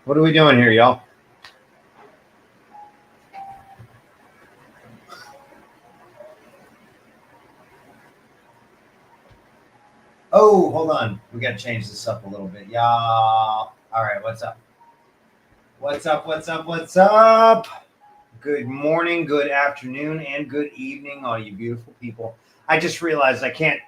What are we doing here, y'all? Oh, hold on. We got to change this up a little bit, y'all. All right, what's up? What's up? What's up? What's up? Good morning, good afternoon, and good evening, all you beautiful people. I just realized I can't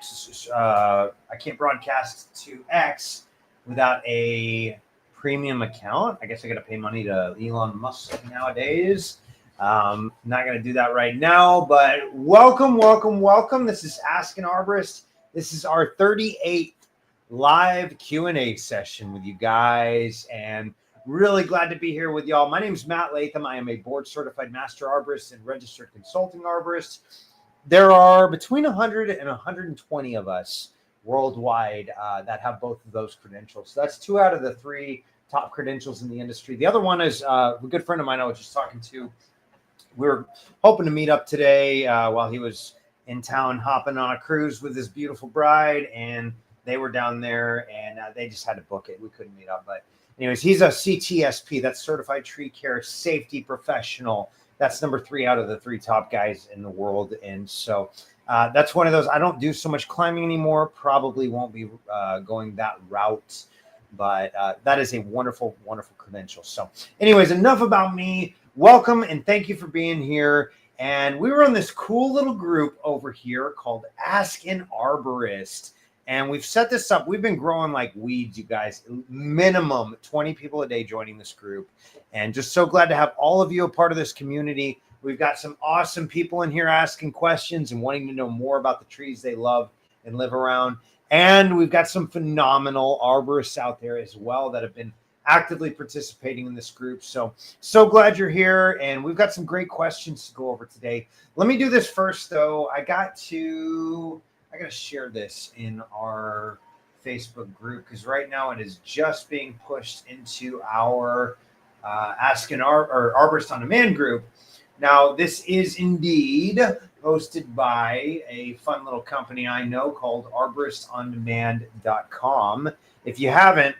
broadcast to X without a premium account. I guess I got to pay money to Elon Musk nowadays. Not going to do that right now, but welcome. This is Ask an Arborist. This is our 38th live Q&A session with you guys, and really glad to be here with y'all. My name is Matt Latham. I am a board-certified master arborist and registered consulting arborist. There are between 100 and 120 of us worldwide that have both of those credentials. So that's 2 out of the 3 top credentials in the industry. The other one is a good friend of mine I was just talking to. We were hoping to meet up today while he was in town hopping on a cruise with his beautiful bride, and they were down there, and they just had to book it. We couldn't meet up, but anyways, he's a CTSP, that's Certified Tree Care Safety Professional. That's number 3 out of the 3 top guys in the world, and so that's one of those. I don't do so much climbing anymore. Probably won't be going that route, but that is a wonderful, wonderful credential. So, anyways, enough about me. Welcome and thank you for being here. And we were on this cool little group over here called Ask an Arborist. And we've set this up. We've been growing like weeds, you guys. Minimum 20 people a day joining this group. And just so glad to have all of you a part of this community. We've got some awesome people in here asking questions and wanting to know more about the trees they love and live around. And we've got some phenomenal arborists out there as well that have been actively participating in this group. So glad you're here. And we've got some great questions to go over today. Let me do this first, though. I got to share this in our Facebook group because right now it is just being pushed into our Ask an Arborist on Demand group. Now, this is indeed hosted by a fun little company I know called arboristondemand.com. If you haven't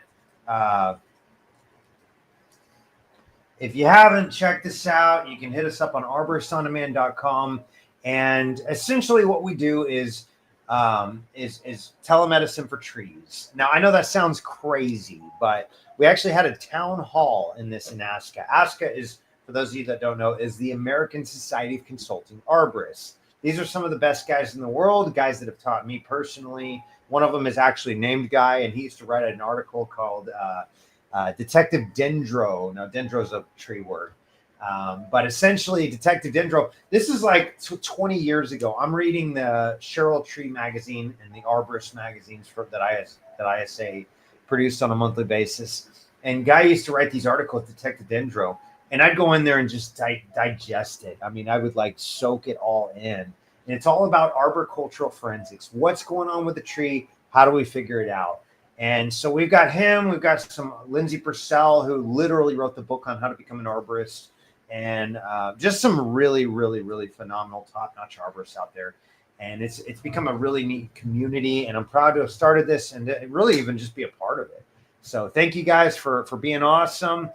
checked this out, you can hit us up on arboristondemand.com. And essentially what we do is telemedicine for trees. Now, I know that sounds crazy, but we actually had a town hall in ASCA. ASCA is, for those of you that don't know, is the American Society of Consulting Arborists. These are some of the best guys in the world, guys that have taught me personally. One of them is actually named Guy, and he used to write an article called Detective Dendro. Now, Dendro is a tree word. But essentially, Detective Dendro, this is like 20 years ago. I'm reading the Cheryl Tree magazine and the Arborist magazines that ISA produced on a monthly basis. And Guy used to write these articles, Detective Dendro, and I'd go in there and just digest it. I mean, I would like soak it all in. And it's all about arboricultural forensics. What's going on with the tree? How do we figure it out? And so we've got him. We've got some Lindsay Purcell, who literally wrote the book on how to become an arborist. And just some really, really, really phenomenal top-notch arborists out there. And it's become a really neat community. And I'm proud to have started this and really even just be a part of it. So thank you guys for being awesome.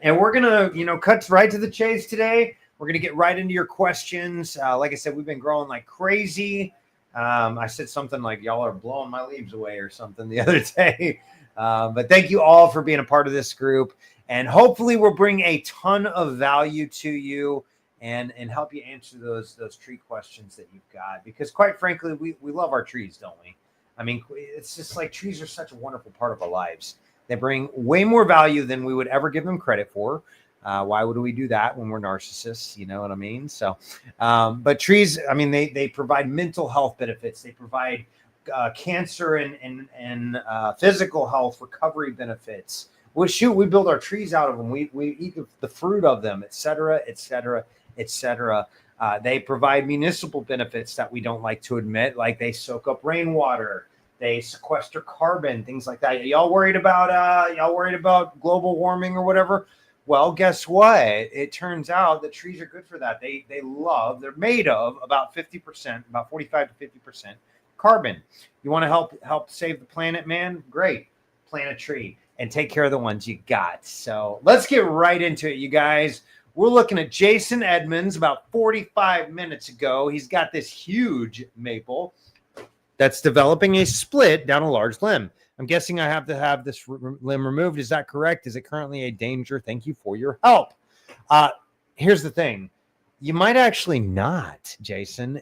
And we're going to, cut right to the chase today. We're going to get right into your questions. Like I said, we've been growing like crazy. I said something like, y'all are blowing my leaves away or something the other day. But thank you all for being a part of this group. And hopefully we'll bring a ton of value to you and help you answer those tree questions that you've got. Because quite frankly, we love our trees, don't we? I mean, it's just like trees are such a wonderful part of our lives. They bring way more value than we would ever give them credit for. Why would we do that when we're narcissists? You know what I mean? So, but trees, I mean, they provide mental health benefits. They provide cancer and physical health recovery benefits. Well, shoot, we build our trees out of them. We eat the fruit of them, et cetera, et cetera, et cetera. They provide municipal benefits that we don't like to admit, like they soak up rainwater, they sequester carbon, things like that. Y'all worried about global warming or whatever? Well, guess what? It turns out that trees are good for that. They're made of about 50%, about 45 to 50% carbon. You want to help save the planet, man? Great. Plant a tree. and take care of the ones you got. So let's get right into it, you guys. We're looking at Jason Edmonds about 45 minutes ago. He's got this huge maple that's developing a split down a large limb. I'm guessing I have to have this limb removed. Is that correct? Is it currently a danger? Thank you for your help. Here's the thing. You might actually not, Jason.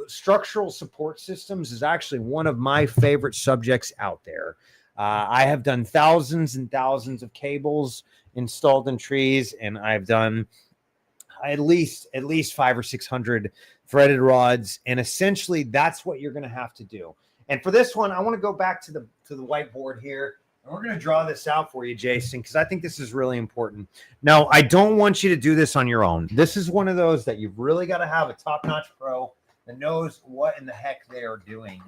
Structural support systems is actually one of my favorite subjects out there. I have done thousands and thousands of cables installed in trees, and I've done at least 500 or 600 threaded rods, and essentially that's what you're going to have to do. And for this one, I want to go back to the whiteboard here, and we're going to draw this out for you, Jason, because I think this is really important. Now, I don't want you to do this on your own. This is one of those that you've really got to have a top-notch pro that knows what in the heck they are doing.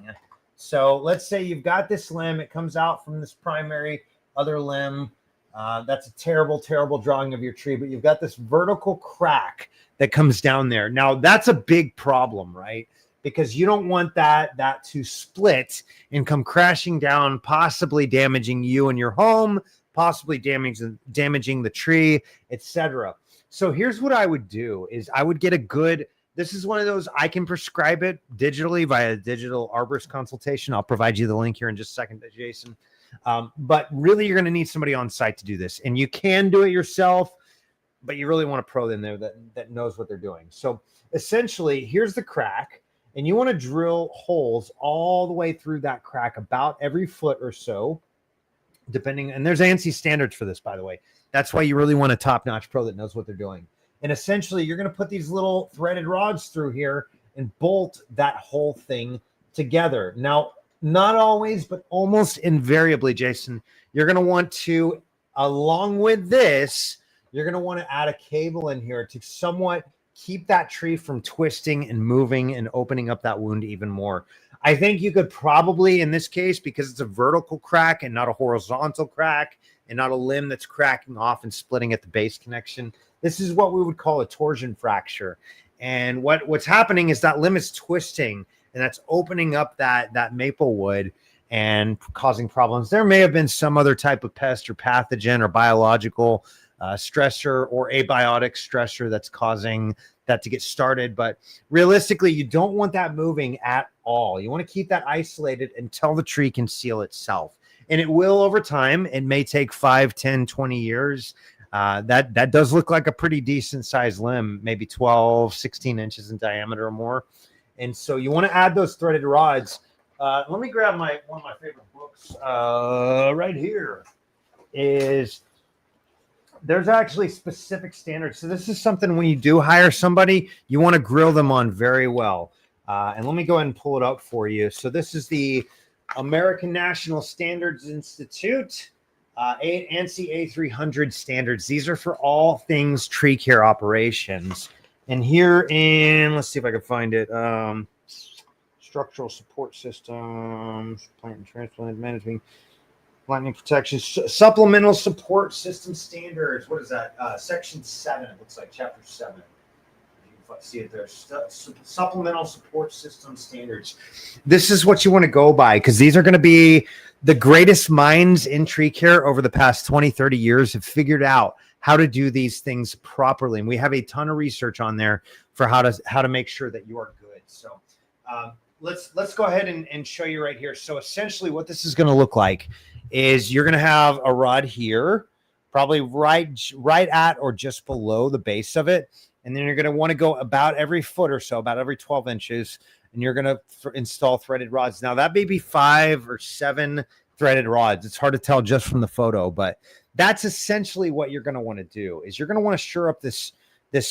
So let's say you've got this limb. It comes out from this primary other limb. That's a terrible, terrible drawing of your tree, but you've got this vertical crack that comes down there. Now, that's a big problem, right? Because you don't want that to split and come crashing down, possibly damaging you and your home, possibly damaging the tree, etc. So here's what I would do is I would get a good, this is one of those, I can prescribe it digitally via digital arborist consultation. I'll provide you the link here in just a second, Jason. But really, you're going to need somebody on site to do this. And you can do it yourself, but you really want a pro in there that knows what they're doing. So essentially, here's the crack. And you want to drill holes all the way through that crack about every foot or so, depending. And there's ANSI standards for this, by the way. That's why you really want a top-notch pro that knows what they're doing. And essentially, you're going to put these little threaded rods through here and bolt that whole thing together. Now, not always, but almost invariably, Jason, you're going to want to, along with this, you're going to want to add a cable in here to somewhat keep that tree from twisting and moving and opening up that wound even more. I think you could probably, in this case, because it's a vertical crack and not a horizontal crack and not a limb that's cracking off and splitting at the base connection, this is what we would call a torsion fracture. And what's happening is that limb is twisting, and that's opening up that maple wood and causing problems. There may have been some other type of pest or pathogen or biological stressor or abiotic stressor that's causing that to get started. But realistically, you don't want that moving at all. You want to keep that isolated until the tree can seal itself. And it will over time. It may take 5, 10, 20 years. That does look like a pretty decent sized limb, maybe 12, 16 inches in diameter or more. And so you want to add those threaded rods. Let me grab one of my favorite books right here. There's actually specific standards. So this is something when you do hire somebody, you want to grill them on very well. And let me go ahead and pull it up for you. So this is the American National Standards Institute, ANSI A300 standards. These are for all things tree care operations. And here in, let's see if I can find it, structural support systems, plant and transplant management, lightning protection, supplemental support system standards. What is that? Section 7, it looks like, chapter 7. You can see it there. Supplemental support system standards. This is what you want to go by, because these are going to be the greatest minds in tree care over the past 20, 30 years have figured out how to do these things properly. And we have a ton of research on there for how to make sure that you are good. So let's go ahead and show you right here. So essentially what this is going to look like is you're going to have a rod here, probably right at or just below the base of it. And then you're going to want to go about every foot or so, about every 12 inches, and you're going to install threaded rods. Now, that may be 5 or 7 threaded rods. It's hard to tell just from the photo, but that's essentially what you're going to want to do is you're going to want to shore up this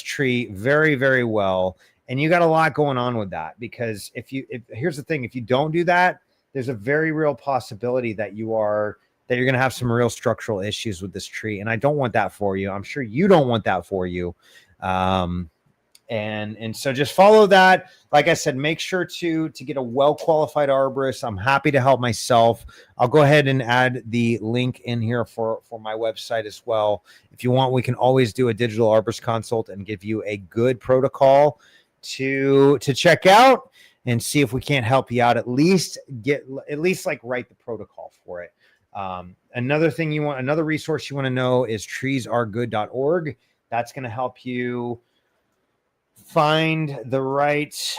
tree very, very well. And you got a lot going on with that, because here's the thing, if you don't do that, there's a very real possibility that you're going to have some real structural issues with this tree. And I don't want that for you. I'm sure you don't want that for you. And so just follow that. Like I said, make sure to get a well-qualified arborist. I'm happy to help myself. I'll go ahead and add the link in here for my website as well. If you want, we can always do a digital arborist consult and give you a good protocol to check out and see if we can't help you out, at least like write the protocol for it. Another resource you want to know is treesaregood.org. That's going to help you find the right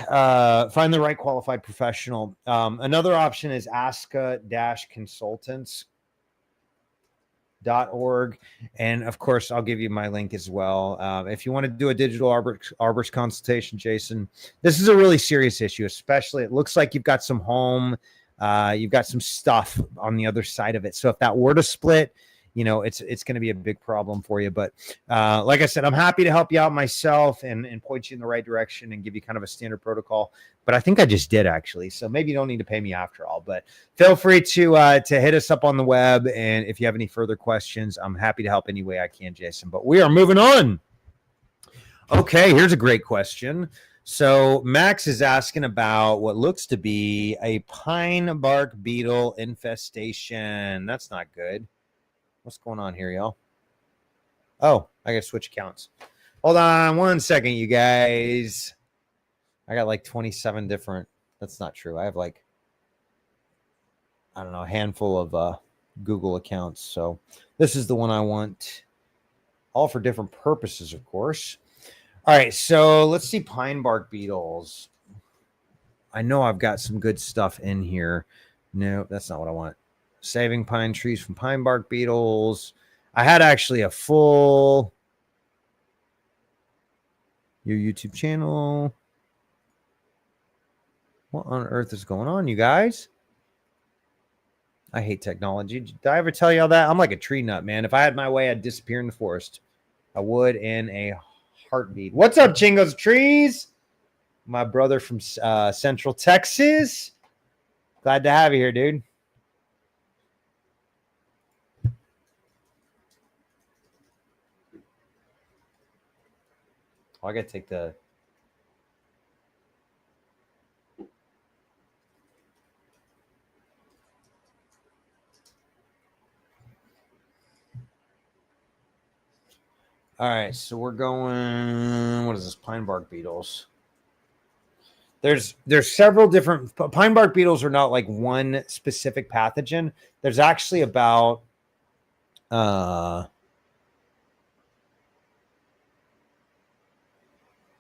qualified professional. Another option is aska-consultants.org, and of course I'll give you my link as well. If you want to do a digital arborist consultation, Jason, this is a really serious issue. Especially, it looks like you've got some you've got some stuff on the other side of it. So if that were to split, it's going to be a big problem for you. But like I said, I'm happy to help you out myself and point you in the right direction and give you kind of a standard protocol. But I think I just did, actually. So maybe you don't need to pay me after all. But feel free to hit us up on the web. And if you have any further questions, I'm happy to help any way I can, Jason. But we are moving on. Okay, here's a great question. So Max is asking about what looks to be a pine bark beetle infestation. That's not good. What's going on here, y'all? Oh, I got to switch accounts. Hold on one second, you guys. I got like 27 different. That's not true. I have like, I don't know, a handful of Google accounts. So this is the one I want, all for different purposes, of course. All right, so let's see pine bark beetles. I know I've got some good stuff in here. No, that's not what I want. Saving pine trees from pine bark beetles. I had actually a full your YouTube channel. What on earth is going on, you guys? I hate technology. Did I ever tell you all that? I'm like a tree nut, man. If I had my way, I'd disappear in the forest. I would in a heartbeat. What's up, Chingos Trees? My brother from Central Texas. Glad to have you here, dude. Oh, I got to take the... All right, so we're going... What is this? Pine bark beetles. There's several different... Pine bark beetles are not like one specific pathogen. There's actually about...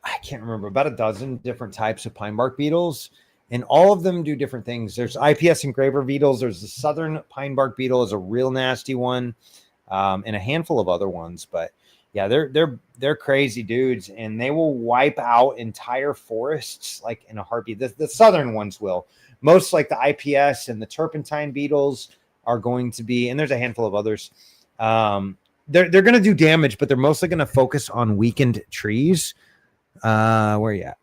I can't remember, about a dozen different types of pine bark beetles, and all of them do different things. There's IPS engraver beetles. There's the southern pine bark beetle is a real nasty one, and a handful of other ones. But yeah, they're crazy dudes, and they will wipe out entire forests like in a heartbeat. The southern ones will. Most like the IPS and the turpentine beetles are going to be, and there's a handful of others. They're going to do damage, but they're mostly going to focus on weakened trees. Where are you at?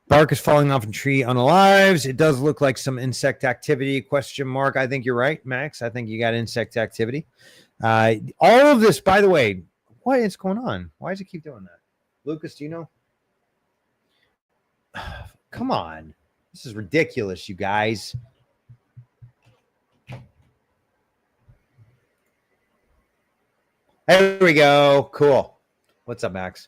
Bark is falling off a tree unalives. It does look like some insect activity, question mark. I think you're right, Max. I think you got insect activity. All of this, by the way, what is going on? Why does it keep doing that? Lucas, do you know? Come on. This is ridiculous, you guys. There we go. Cool. What's up, Max?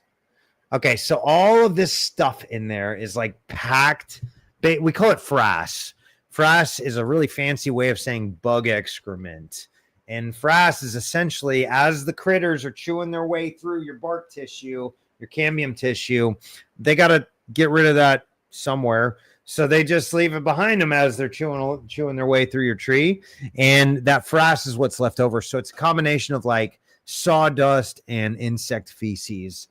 Okay, so all of this stuff in there is like packed. We call it frass. Frass is a really fancy way of saying bug excrement. And frass is essentially, as the critters are chewing their way through your bark tissue, your cambium tissue, they got to get rid of that somewhere. So they just leave it behind them as they're chewing their way through your tree. And that frass is what's left over. So it's a combination of like sawdust and insect feces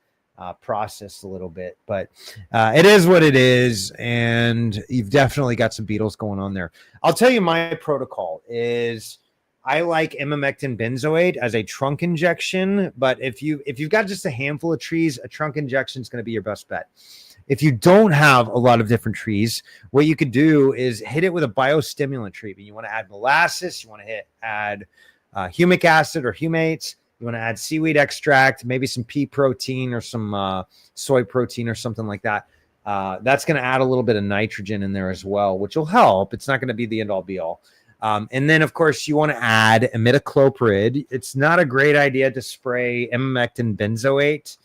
processed a little bit, but it is what it is, and you've definitely got some beetles going on there. I'll tell you, my protocol is I like imamectin benzoate as a trunk injection, but if you've got just a handful of trees, a trunk injection is going to be your best bet. If you don't have a lot of different trees, what you could do is hit it with a biostimulant treatment. You want to add molasses, you want to add humic acid or humates. You want to add seaweed extract, maybe some pea protein or some soy protein or something like that. That's going to add a little bit of nitrogen in there as well, which will help. It's not going to be the end all be all. And then, of course, you want to add imidacloprid. It's not a great idea to spray imamectin benzoate,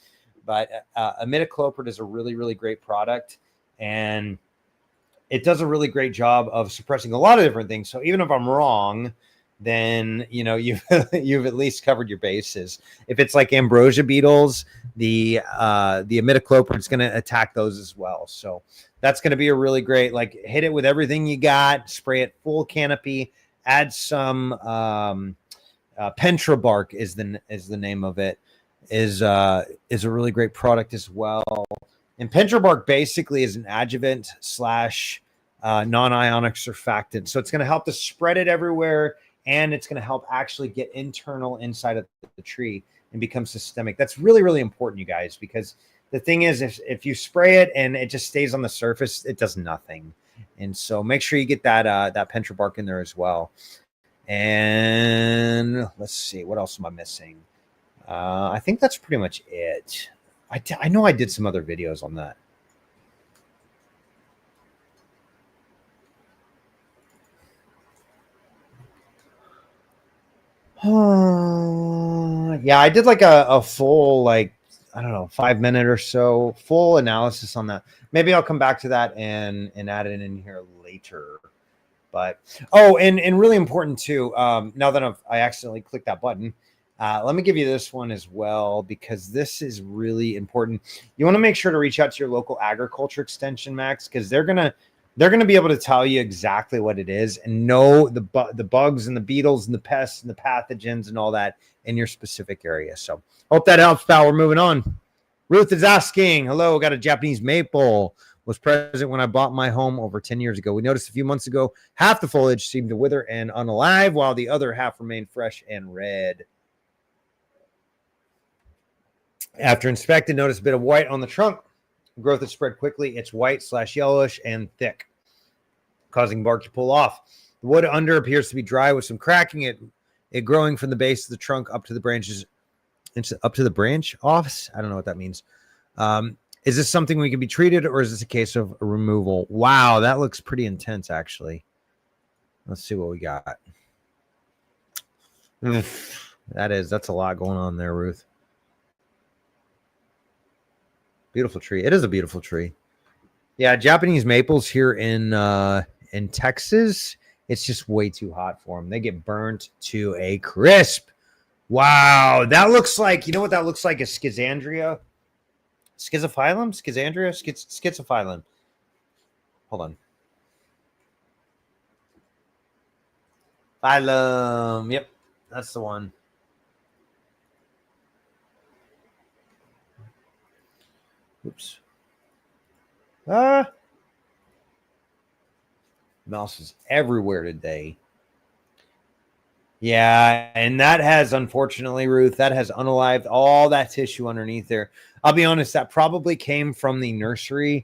but imidacloprid is a really, really great product. And it does a really great job of suppressing a lot of different things. So even if I'm wrong, then you've you've at least covered your bases. If it's like ambrosia beetles, the imidacloprid is going to attack those as well. So that's going to be a really great, like, hit it with everything you got, spray it full canopy, add some Pentra bark is the name of it, is a really great product as well. And Pentra bark basically is an adjuvant slash non-ionic surfactant. So it's going to help to spread it everywhere, and it's going to help actually get internal inside of the tree and become systemic. That's really, really important, you guys, because the thing is, if you spray it and it just stays on the surface, it does nothing. And so make sure you get that Pentra bark in there as well. And let's see, what else am I missing? I think that's pretty much it. I know I did some other videos on that. Yeah, I did like a full, like, I don't know, 5-minute or so full analysis on that. Maybe I'll come back to that and add it in here later. But and really important too. Now that I accidentally clicked that button, let me give you this one as well, because this is really important. You want to make sure to reach out to your local agriculture extension, Max, because they're gonna be able to tell you exactly what it is and know the bugs and the beetles and the pests and the pathogens and all that in your specific area. So hope that helps, pal. We're moving on. Ruth is asking, hello, got a Japanese maple. Was present when I bought my home over 10 years ago. We noticed a few months ago, half the foliage seemed to wither and unalive, while the other half remained fresh and red. After inspecting, noticed a bit of white on the trunk. Growth has spread quickly. It's white/yellowish and thick, causing bark to pull off. The wood under appears to be dry with some cracking. It growing from the base of the trunk up to the branches, up to the branch offs. I don't know what that means. Is this something we can be treated, or is this a case of a removal? Wow, that looks pretty intense, actually. Let's see what we got. That's a lot going on there, Ruth. Beautiful tree. It is a beautiful tree. Yeah, Japanese maples here in Texas, it's just way too hot for them. They get burnt to a crisp. Wow, that looks like, you know what that looks like? A schizandria. Schizophyllum? Schizandria? Schizophyllum. Hold on. Phylum. Yep, that's the one. Oops. Mouse is everywhere today. Yeah, and that has, unfortunately, Ruth, that has unalived all that tissue underneath there. I'll be honest, that probably came from the nursery.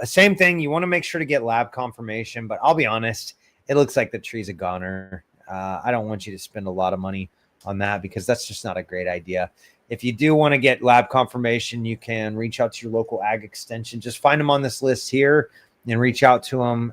Same thing, you want to make sure to get lab confirmation, but I'll be honest, it looks like the tree's a goner. I don't want you to spend a lot of money on that, because that's just not a great idea. If you do want to get lab confirmation, you can reach out to your local ag extension. Just find them on this list here and reach out to them.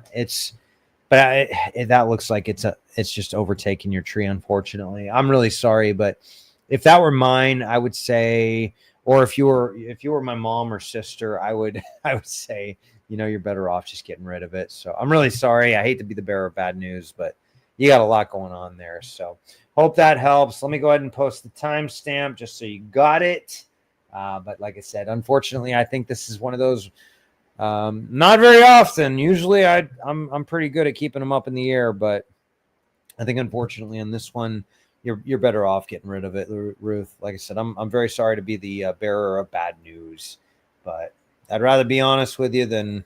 That looks like it's just overtaking your tree, unfortunately. I'm really sorry, but if that were mine, I would say, or if you were my mom or sister, I would say, you're better off just getting rid of it. So I'm really sorry. I hate to be the bearer of bad news, but you got a lot going on there. So hope that helps. Let me go ahead and post the timestamp just so you got it. But like I said, unfortunately, I think this is one of those. Not very often. Usually I'm pretty good at keeping them up in the air, but I think unfortunately on this one, you're better off getting rid of it, Ruth. Like I said, I'm very sorry to be the bearer of bad news, but I'd rather be honest with you than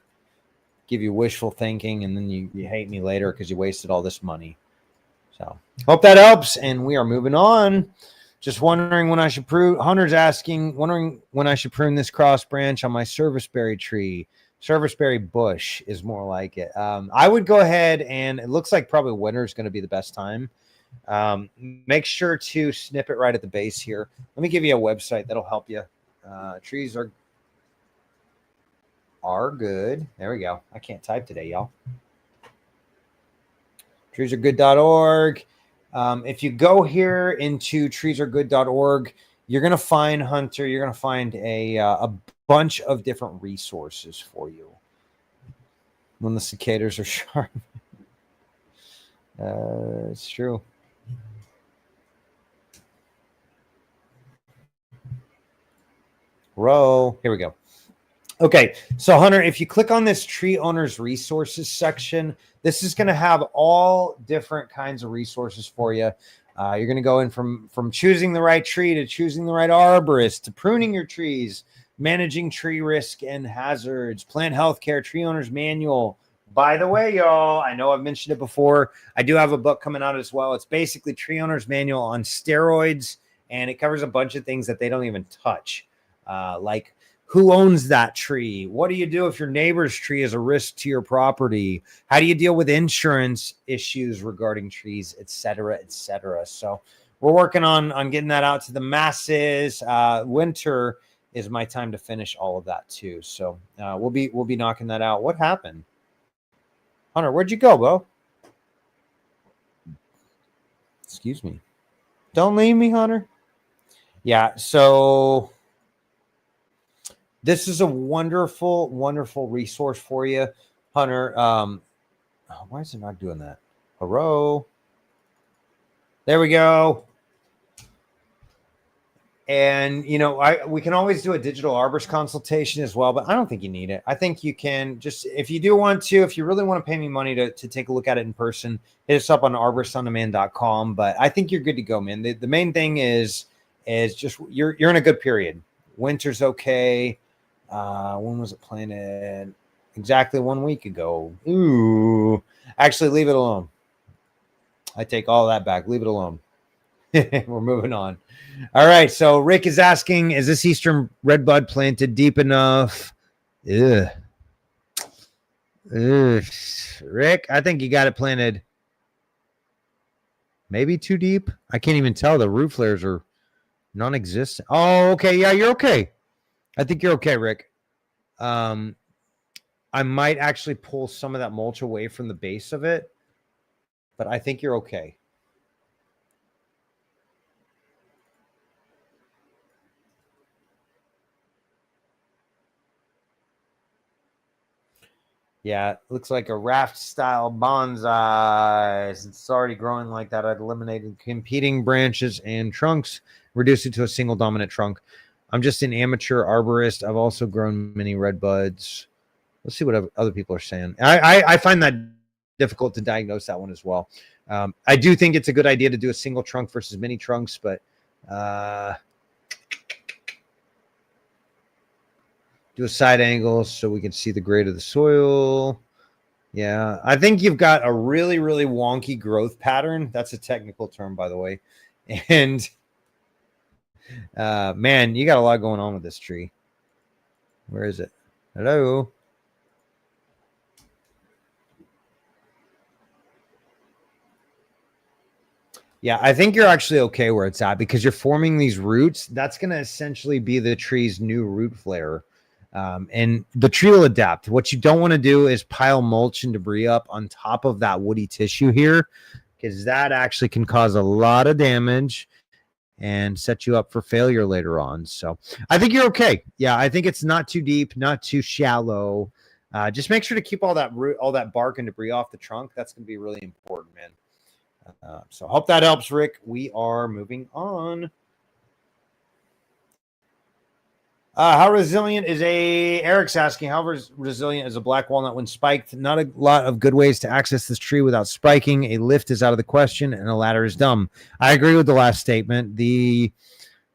give you wishful thinking and then you hate me later because you wasted all this money. So hope that helps, and we are moving on. Just wondering when I should prune. Hunter's asking, wondering when I should prune this cross branch on my serviceberry tree. Serviceberry bush is more like it. I would go ahead, and it looks like probably winter is going to be the best time. Make sure to snip it right at the base here. Let me give you a website that'll help you. Trees are good. There we go. I can't type today, y'all. treesaregood.org. If you go here into treesaregood.org, you're going to find, Hunter, you're going to find a bunch of different resources for you. when the cicadas are sharp. It's true. Here we go. Okay, so Hunter, if you click on this tree owners resources section, this is going to have all different kinds of resources for you. You're going to go in from choosing the right tree to choosing the right arborist to pruning your trees, managing tree risk and hazards, plant healthcare, tree owners manual. By the way, y'all, I know I've mentioned it before. I do have a book coming out as well. It's basically tree owners manual on steroids, and it covers a bunch of things that they don't even touch, like who owns that tree? What do you do if your neighbor's tree is a risk to your property? How do you deal with insurance issues regarding trees, et cetera, et cetera? So we're working on getting that out to the masses. Winter is my time to finish all of that too. So we'll be knocking that out. What happened? Hunter, where'd you go, bro? Excuse me. Don't leave me, Hunter. Yeah, so this is a wonderful, wonderful resource for you, Hunter. Why is it not doing that? Hello. There we go. And, you know, we can always do a digital arborist consultation as well, but I don't think you need it. I think you can just, if you do want to, if you really want to pay me money to take a look at it in person, hit us up on arboristonDemand.com. But I think you're good to go, man. The main thing is just you're in a good period. Winter's okay. When was it planted? Exactly 1 week ago. Ooh, actually, leave it alone. I take all that back. Leave it alone. We're moving on. All right. So Rick is asking, is this Eastern redbud planted deep enough? Ugh. Rick, I think you got it planted maybe too deep. I can't even tell. The root flares are non-existent. Oh, okay. Yeah, you're okay. I think you're okay, Rick. I might actually pull some of that mulch away from the base of it, but I think you're okay. Yeah, it looks like a raft style bonsai. Since it's already growing like that, I'd eliminated competing branches and trunks, reduced it to a single dominant trunk. I'm just an amateur arborist. I've also grown many red buds. Let's see what other people are saying. I find that difficult to diagnose that one as well. I do think it's a good idea to do a single trunk versus many trunks, but do a side angle so we can see the grade of the soil. Yeah, I think you've got a really, really wonky growth pattern. That's a technical term, by the way. And man, you got a lot going on with this tree. Where is it? Hello? Yeah, I think you're actually okay where it's at because you're forming these roots. That's going to essentially be the tree's new root flare. And the tree will adapt. What you don't want to do is pile mulch and debris up on top of that woody tissue here, because that actually can cause a lot of damage and set you up for failure later on. So I think you're okay. Yeah, I think it's not too deep, not too shallow. Just make sure to keep all that bark and debris off the trunk. That's going to be really important, man. So I hope that helps, Rick. We are moving on. How resilient is Eric's asking, how resilient is a black walnut when spiked? Not a lot of good ways to access this tree without spiking. A lift is out of the question and a ladder is dumb. I agree with the last statement. The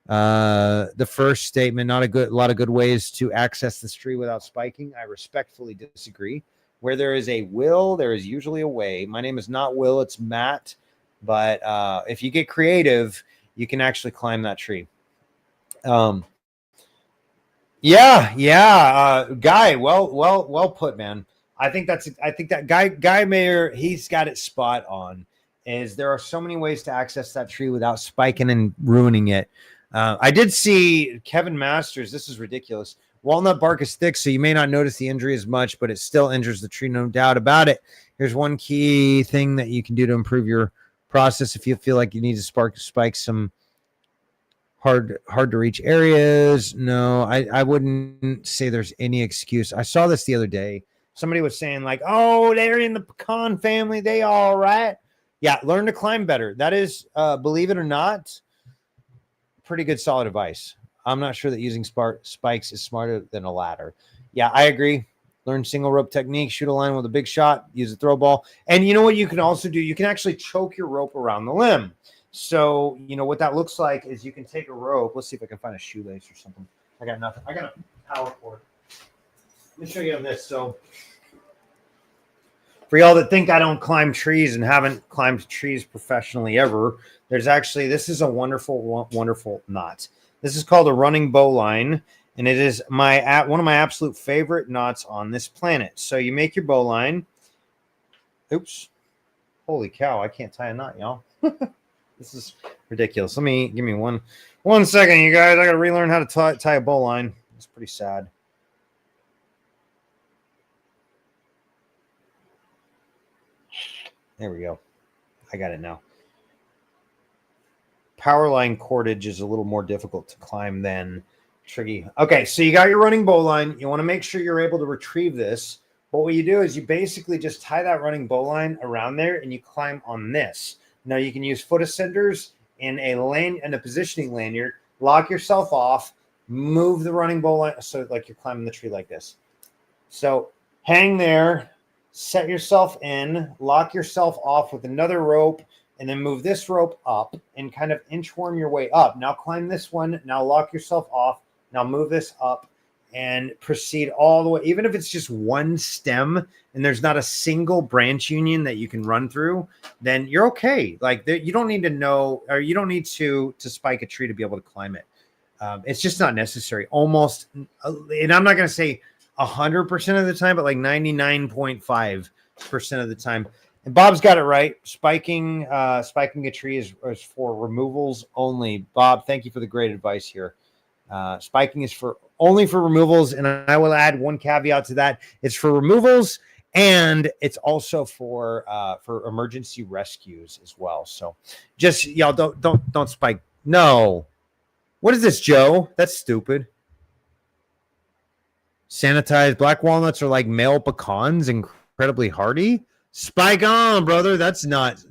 first statement, not a lot of good ways to access this tree without spiking. I respectfully disagree. Where there is a will, there is usually a way. My name is not Will, it's Matt. But if you get creative, you can actually climb that tree. Yeah. Guy, well put, man. I think that Guy Mayer, he's got it spot on. Is there are so many ways to access that tree without spiking and ruining it. I did see Kevin Masters. This is ridiculous. Walnut bark is thick, so you may not notice the injury as much, but it still injures the tree, no doubt about it. Here's one key thing that you can do to improve your process if you feel like you need to spike some hard to reach areas. No, I wouldn't say there's any excuse. I saw this the other day, Somebody was saying like, oh, they're in the pecan family. They all right. Yeah, learn to climb better. That is, believe it or not, pretty good solid advice. I'm not sure that using spikes is smarter than a ladder. Yeah, I agree. Learn single rope technique, shoot a line with a big shot, use a throw ball. And you know what you can also do? You can actually choke your rope around the limb. So, you know, what that looks like is you can take a rope. Let's see if I can find a shoelace or something. I got nothing. I got a power cord. Let me show you on this. So, for y'all that think I don't climb trees and haven't climbed trees professionally ever, there's actually, this is a wonderful, wonderful knot. This is called a running bowline, and it is one of my absolute favorite knots on this planet. So you make your bowline. Oops. Holy cow, I can't tie a knot, y'all. This is ridiculous. Give me one second, you guys. I got to relearn how to tie a bowline. It's pretty sad. There we go. I got it now. Power line cordage is a little more difficult to climb than triggy. Okay, so you got your running bowline. You want to make sure you're able to retrieve this. But what you do is you basically just tie that running bowline around there and you climb on this. Now you can use foot ascenders and a positioning lanyard. Lock yourself off. Move the running bowline so like you're climbing the tree like this. So hang there. Set yourself in, lock yourself off with another rope, and then move this rope up and kind of inchworm your way up. Now climb this one. Now lock yourself off. Now move this up and proceed all the way. Even if it's just one stem and there's not a single branch union that you can run through, then you're okay. Like you don't need to know, or you don't need to spike a tree to be able to climb it. It's just not necessary. Almost, and I'm not going to say 100% of the time, but like 99.5% of the time. And Bob's got it right. Spiking a tree is for removals only. Bob, thank you for the great advice here. Spiking is only for removals, and I will add one caveat to that: it's for removals, and it's also for emergency rescues as well. So, just y'all don't spike. No, what is this, Joe? That's stupid. Sanitized black walnuts are like male pecans, incredibly hardy. Spike on, brother. That's not.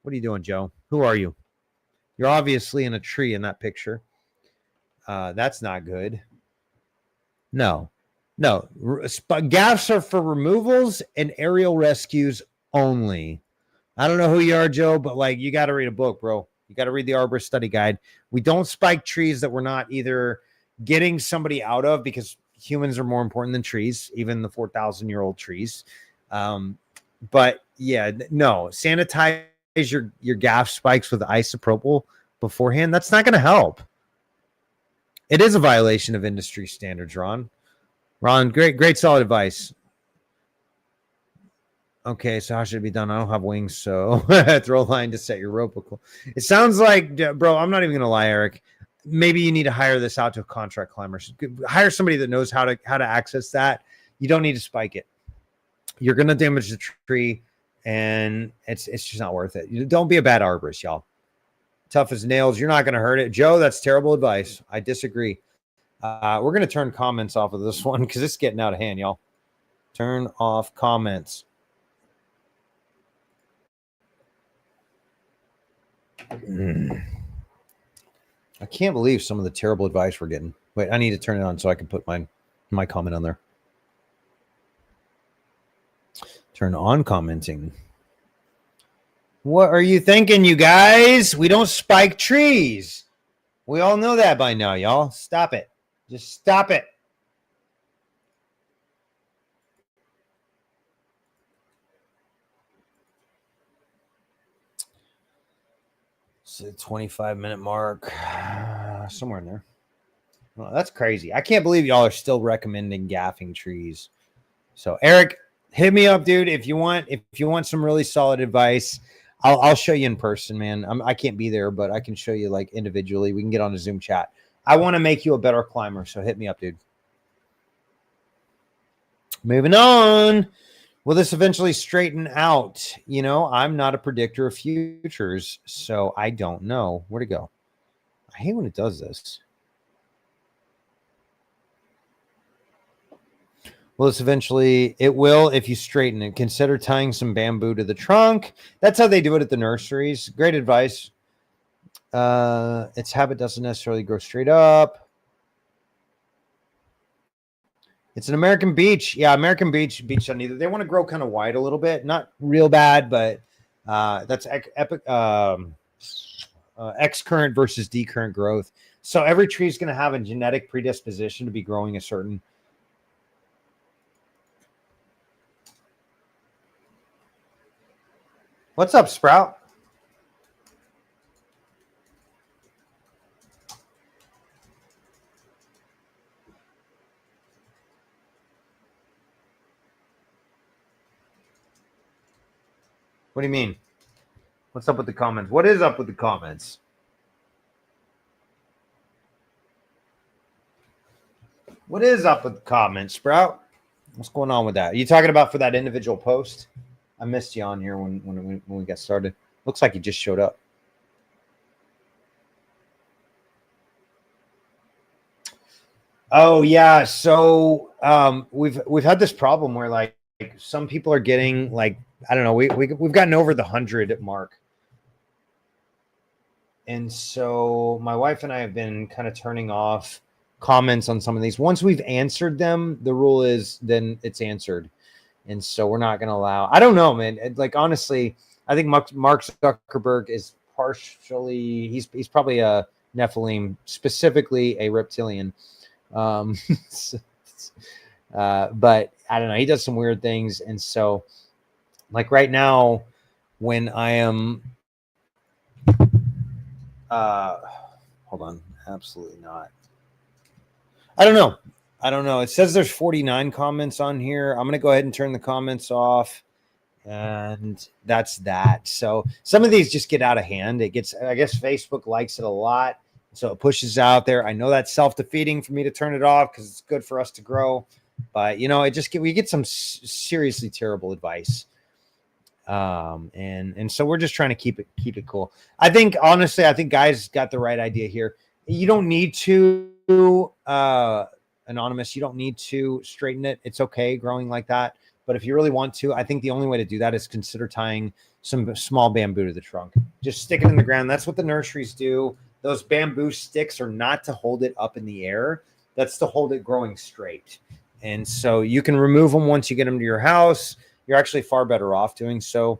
What are you doing, Joe? Who are you? You're obviously in a tree in that picture. That's not good. No. Gaffs are for removals and aerial rescues only. I don't know who you are, Joe, but like you got to read a book, bro. You got to read the Arborist study guide. We don't spike trees that we're not either getting somebody out of, because humans are more important than trees, even the 4,000-year-old trees. But yeah, no, sanitize your gaff spikes with isopropyl beforehand. That's not going to help. It is a violation of industry standards, Ron. Ron, great solid advice. Okay, so how should it be done? I don't have wings, so throw a line to set your rope. It sounds like, bro, I'm not even going to lie, Eric. Maybe you need to hire this out to a contract climber. Hire somebody that knows how to access that. You don't need to spike it. You're going to damage the tree, and it's just not worth it. Don't be a bad arborist, y'all. Tough as nails. You're not going to hurt it. Joe, that's terrible advice. I disagree. We're going to turn comments off of this one because it's getting out of hand, y'all. Turn off comments. I can't believe some of the terrible advice we're getting. Wait, I need to turn it on so I can put my comment on there. Turn on commenting. What are you thinking, you guys? We don't spike trees. We all know that by now, y'all. Stop it. Just stop it. It's a 25-minute mark. Somewhere in there. Well, that's crazy. I can't believe y'all are still recommending gaffing trees. So, Eric, hit me up, dude. If you want some really solid advice, I'll show you in person, man. I can't be there, but I can show you like individually. We can get on a Zoom chat. I want to make you a better climber, so hit me up, dude. Moving on. Will this eventually straighten out? You know, I'm not a predictor of futures, so I don't know. Where'd it go? I hate when it does this. Will this eventually? It will if you straighten it. Consider tying some bamboo to the trunk. That's how they do it at the nurseries. Great advice. Its habit doesn't necessarily grow straight up. It's an American beech. Yeah, American beech doesn't either. They want to grow kind of wide a little bit. Not real bad, but that's epic. X current versus D current growth. So every tree is going to have a genetic predisposition to be growing a certain. What's up, Sprout? What do you mean? What's up with the comments? What is up with the comments? What is up with the comments, Sprout? What's going on with that? Are you talking about for that individual post? I missed you on here when we got started. Looks like you just showed up. Oh yeah, so we've had this problem where like some people are getting like I don't know we've gotten over the 100 mark, and so my wife and I have been kind of turning off comments on some of these. Once we've answered them, the rule is then it's answered, and so we're not going to allow. I don't know, man. Like honestly, I think Mark Zuckerberg is partially he's probably a Nephilim, specifically a reptilian. But I don't know. He does some weird things, and so like right now, when I am, hold on, absolutely not. I don't know. It says there's 49 comments on here. I'm gonna go ahead and turn the comments off, and that's that. So some of these just get out of hand. I guess Facebook likes it a lot. So it pushes out there. I know that's self-defeating for me to turn it off because it's good for us to grow. But you know, we get some seriously terrible advice. And so we're just trying to keep it cool. I think honestly, guys got the right idea here. You don't need to anonymous, you don't need to straighten it. It's okay growing like that. But if you really want to, I think the only way to do that is consider tying some small bamboo to the trunk. Just stick it in the ground. That's what the nurseries do. Those bamboo sticks are not to hold it up in the air. That's to hold it growing straight. And so you can remove them once you get them to your house. You're actually far better off doing so.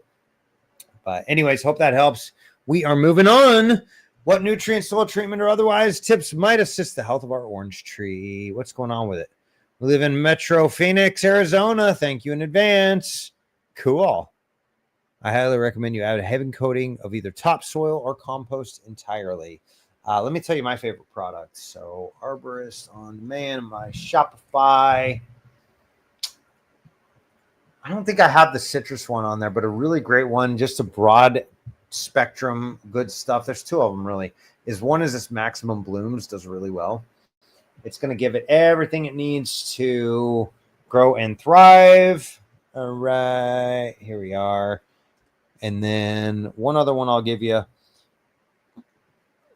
But anyways, hope that helps. We are moving on. What nutrient, soil treatment, or otherwise tips might assist the health of our orange tree? What's going on with it? We live in Metro Phoenix, Arizona. Thank you in advance. Cool. I highly recommend you add a heavy coating of either topsoil or compost entirely. Let me tell you my favorite product. So Arborist on demand, my Shopify. I don't think I have the citrus one on there, but a really great one, just a broad spectrum, good stuff. There's two of them really. One is this Maximum Blooms, does really well. It's going to give it everything it needs to grow and thrive. All right, here we are. And then one other one I'll give you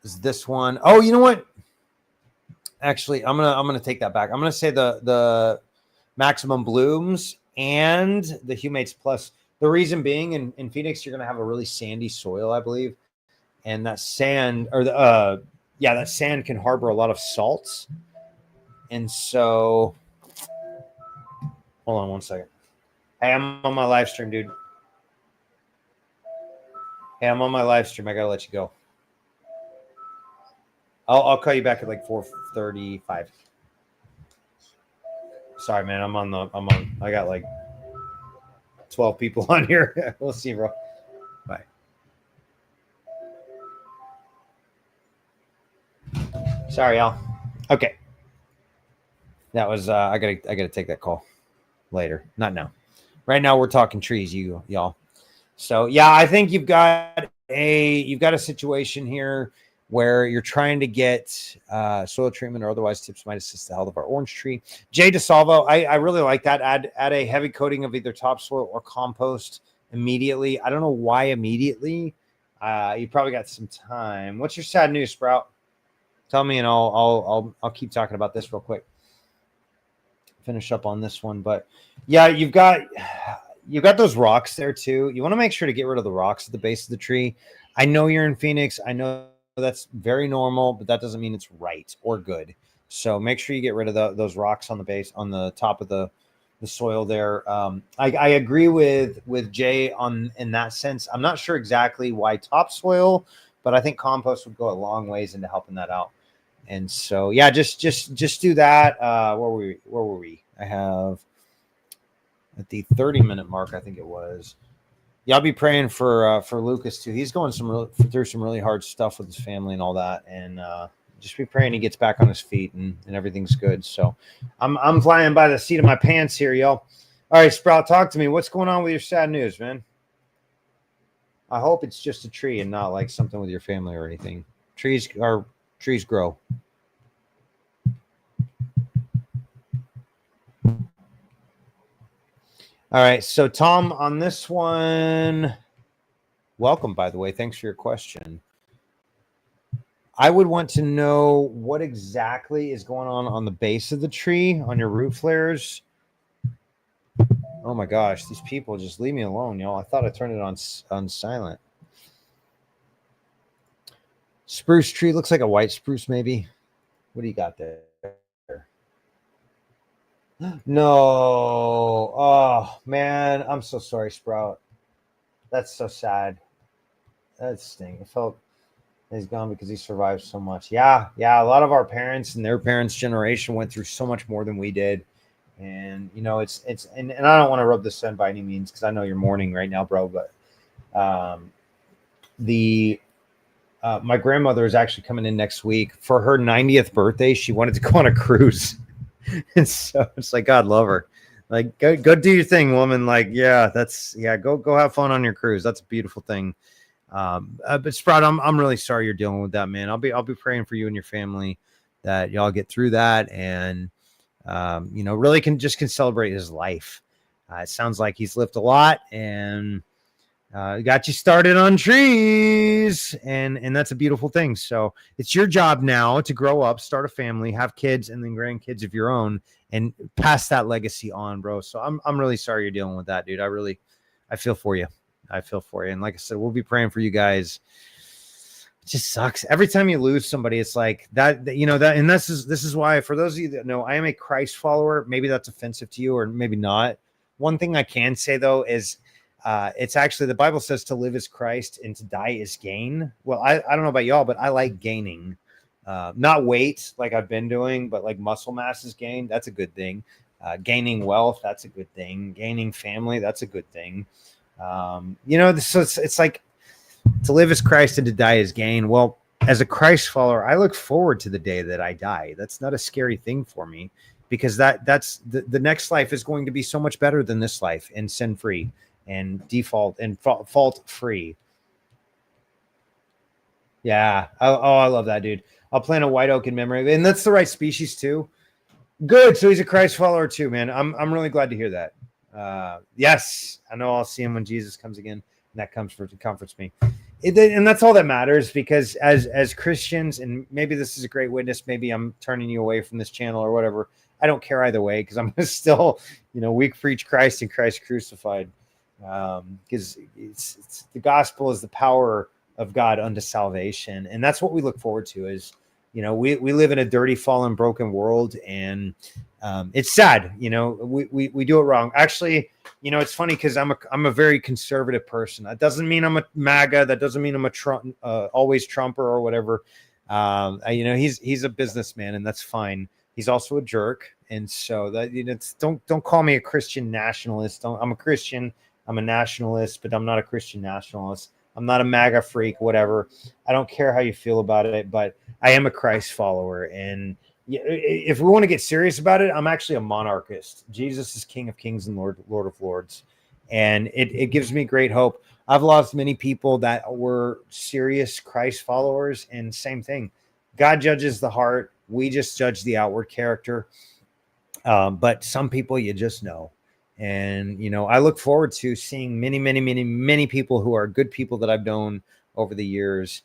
is this one. Oh, you know what? Actually, I'm gonna take that back. I'm gonna say the Maximum Blooms and the Humates Plus. The reason being, in Phoenix, you're gonna have a really sandy soil, I believe, and that sand that sand can harbor a lot of salts. And so, hold on one second. Hey, I'm on my live stream, dude. Hey, I'm on my live stream. I gotta let you go. I'll call you back at like 4:35. Sorry, man. I got like 12 people on here. We'll see, bro. Bye. Sorry, y'all. Okay. That was I gotta take that call later. Not now. Right now we're talking trees, y'all. So yeah, I think you've got a situation here where you're trying to get soil treatment or otherwise tips might assist the health of our orange tree. Jay DeSalvo, I really like that. Add a heavy coating of either topsoil or compost immediately. I don't know why immediately. You probably got some time. What's your sad news, Sprout? Tell me, and I'll keep talking about this real quick. finish up on this one. But yeah, you've got those rocks there too. You want to make sure to get rid of the rocks at the base of the tree. I know you're in Phoenix. I know that's very normal, but that doesn't mean it's right or good. So make sure you get rid of those rocks on the base, on the top of the soil there. I agree with Jay in that sense. I'm not sure exactly why topsoil, but I think compost would go a long ways into helping that out. And so, yeah, just do that. Where were we? I have at the 30-minute mark, I think it was. Yeah, I'll be praying for Lucas too. He's going through some really hard stuff with his family and all that, and just be praying he gets back on his feet and everything's good. So I'm flying by the seat of my pants here, y'all. All right, Sprout, talk to me. What's going on with your sad news, man? I hope it's just a tree and not like something with your family or anything. Trees grow. All right, so Tom, on this one, welcome, by the way. Thanks for your question. I would want to know what exactly is going on the base of the tree, on your root flares. Oh my gosh, these people just leave me alone, y'all. I thought I turned it on silent. Spruce tree looks like a white spruce, maybe. What do you got there? No. Oh man, I'm so sorry, Sprout. That's so sad. That stinks. I felt he's gone because he survived so much. Yeah. A lot of our parents and their parents' generation went through so much more than we did. And you know, it's and I don't want to rub this in by any means because I know you're mourning right now, bro. But my grandmother is actually coming in next week for her 90th birthday. She wanted to go on a cruise. And so it's like, God love her. Like, go do your thing, woman. Like, go have fun on your cruise. That's a beautiful thing. But Sprout, I'm really sorry you're dealing with that, man. I'll be praying for you and your family that y'all get through that and really can celebrate his life. It sounds like he's lived a lot and got you started on trees, and that's a beautiful thing. So it's your job now to grow up, start a family, have kids, and then grandkids of your own, and pass that legacy on, bro. So I'm really sorry you're dealing with that, dude. I feel for you. And like I said, we'll be praying for you guys. It just sucks. Every time you lose somebody, it's like that, and this is why, for those of you that know, I am a Christ follower. Maybe that's offensive to you or maybe not. One thing I can say though is it's actually, the Bible says to live is Christ and to die is gain. Well, I don't know about y'all, but I like gaining, not weight like I've been doing, but like muscle mass is gained. That's a good thing. Gaining wealth, that's a good thing. Gaining family, that's a good thing. So it's like to live as Christ and to die as gain. Well, as a Christ follower, I look forward to the day that I die. That's not a scary thing for me because that's the next life is going to be so much better than this life and sin free and default and fault free. Yeah. I love that, dude. I'll plant a white oak in memory. And that's the right species too. Good. So he's a Christ follower too, man. I'm really glad to hear that. Yes, I know I'll see him when Jesus comes again, and that comforts me. And that's all that matters, because as Christians, and maybe this is a great witness, maybe I'm turning you away from this channel or whatever. I don't care either way, because I'm still, we preach Christ and Christ crucified. Because it's the gospel is the power of God unto salvation, and that's what we look forward to. Is we live in a dirty, fallen, broken world, and it's sad. We do it wrong. Actually, it's funny because I'm a very conservative person. That doesn't mean I'm a MAGA. That doesn't mean I'm a Trump, always Trumper or whatever. He's a businessman, and that's fine. He's also a jerk, and so that don't call me a Christian nationalist. I'm a Christian. I'm a nationalist, but I'm not a Christian nationalist. I'm not a MAGA freak, whatever. I don't care how you feel about it, but I am a Christ follower. And if we want to get serious about it, I'm actually a monarchist. Jesus is King of Kings and Lord of Lords. And it gives me great hope. I've lost many people that were serious Christ followers, and same thing. God judges the heart. We just judge the outward character. But some people you just know. And, I look forward to seeing many, many, many, many people who are good people that I've known over the years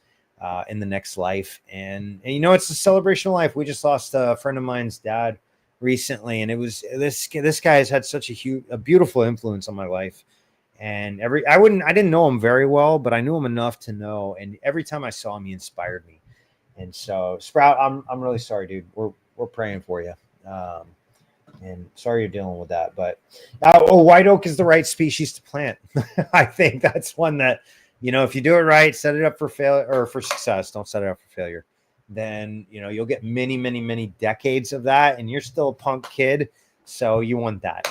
in the next life. And it's a celebration of life. We just lost a friend of mine's dad recently, and it was this guy has had such a beautiful influence on my life. And I didn't know him very well, but I knew him enough to know. And every time I saw him, he inspired me. And so, Sprout, I'm really sorry, dude. We're praying for you. And sorry you're dealing with that, but white oak is the right species to plant. I think that's one that, if you do it right, set it up for failure or for success. Don't set it up for failure. Then, you'll get many, many, many decades of that. And you're still a punk kid. So you want that,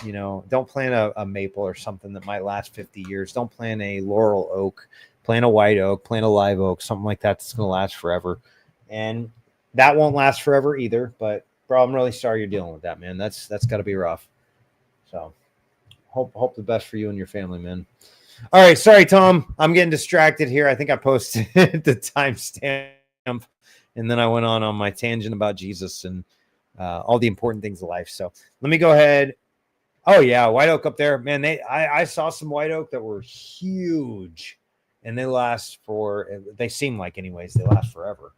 don't plant a maple or something that might last 50 years. Don't plant a laurel oak, plant a white oak, plant a live oak, something like that. That's going to last forever. And that won't last forever either. But bro, I'm really sorry you're dealing with that, man. That's got to be rough. So hope the best for you and your family, man. All right. Sorry, Tom. I'm getting distracted here. I think I posted the timestamp and then I went on my tangent about Jesus and all the important things of life. So let me go ahead. Oh yeah. White oak up there, man. I saw some white oak that were huge and they seem like anyways, they last forever.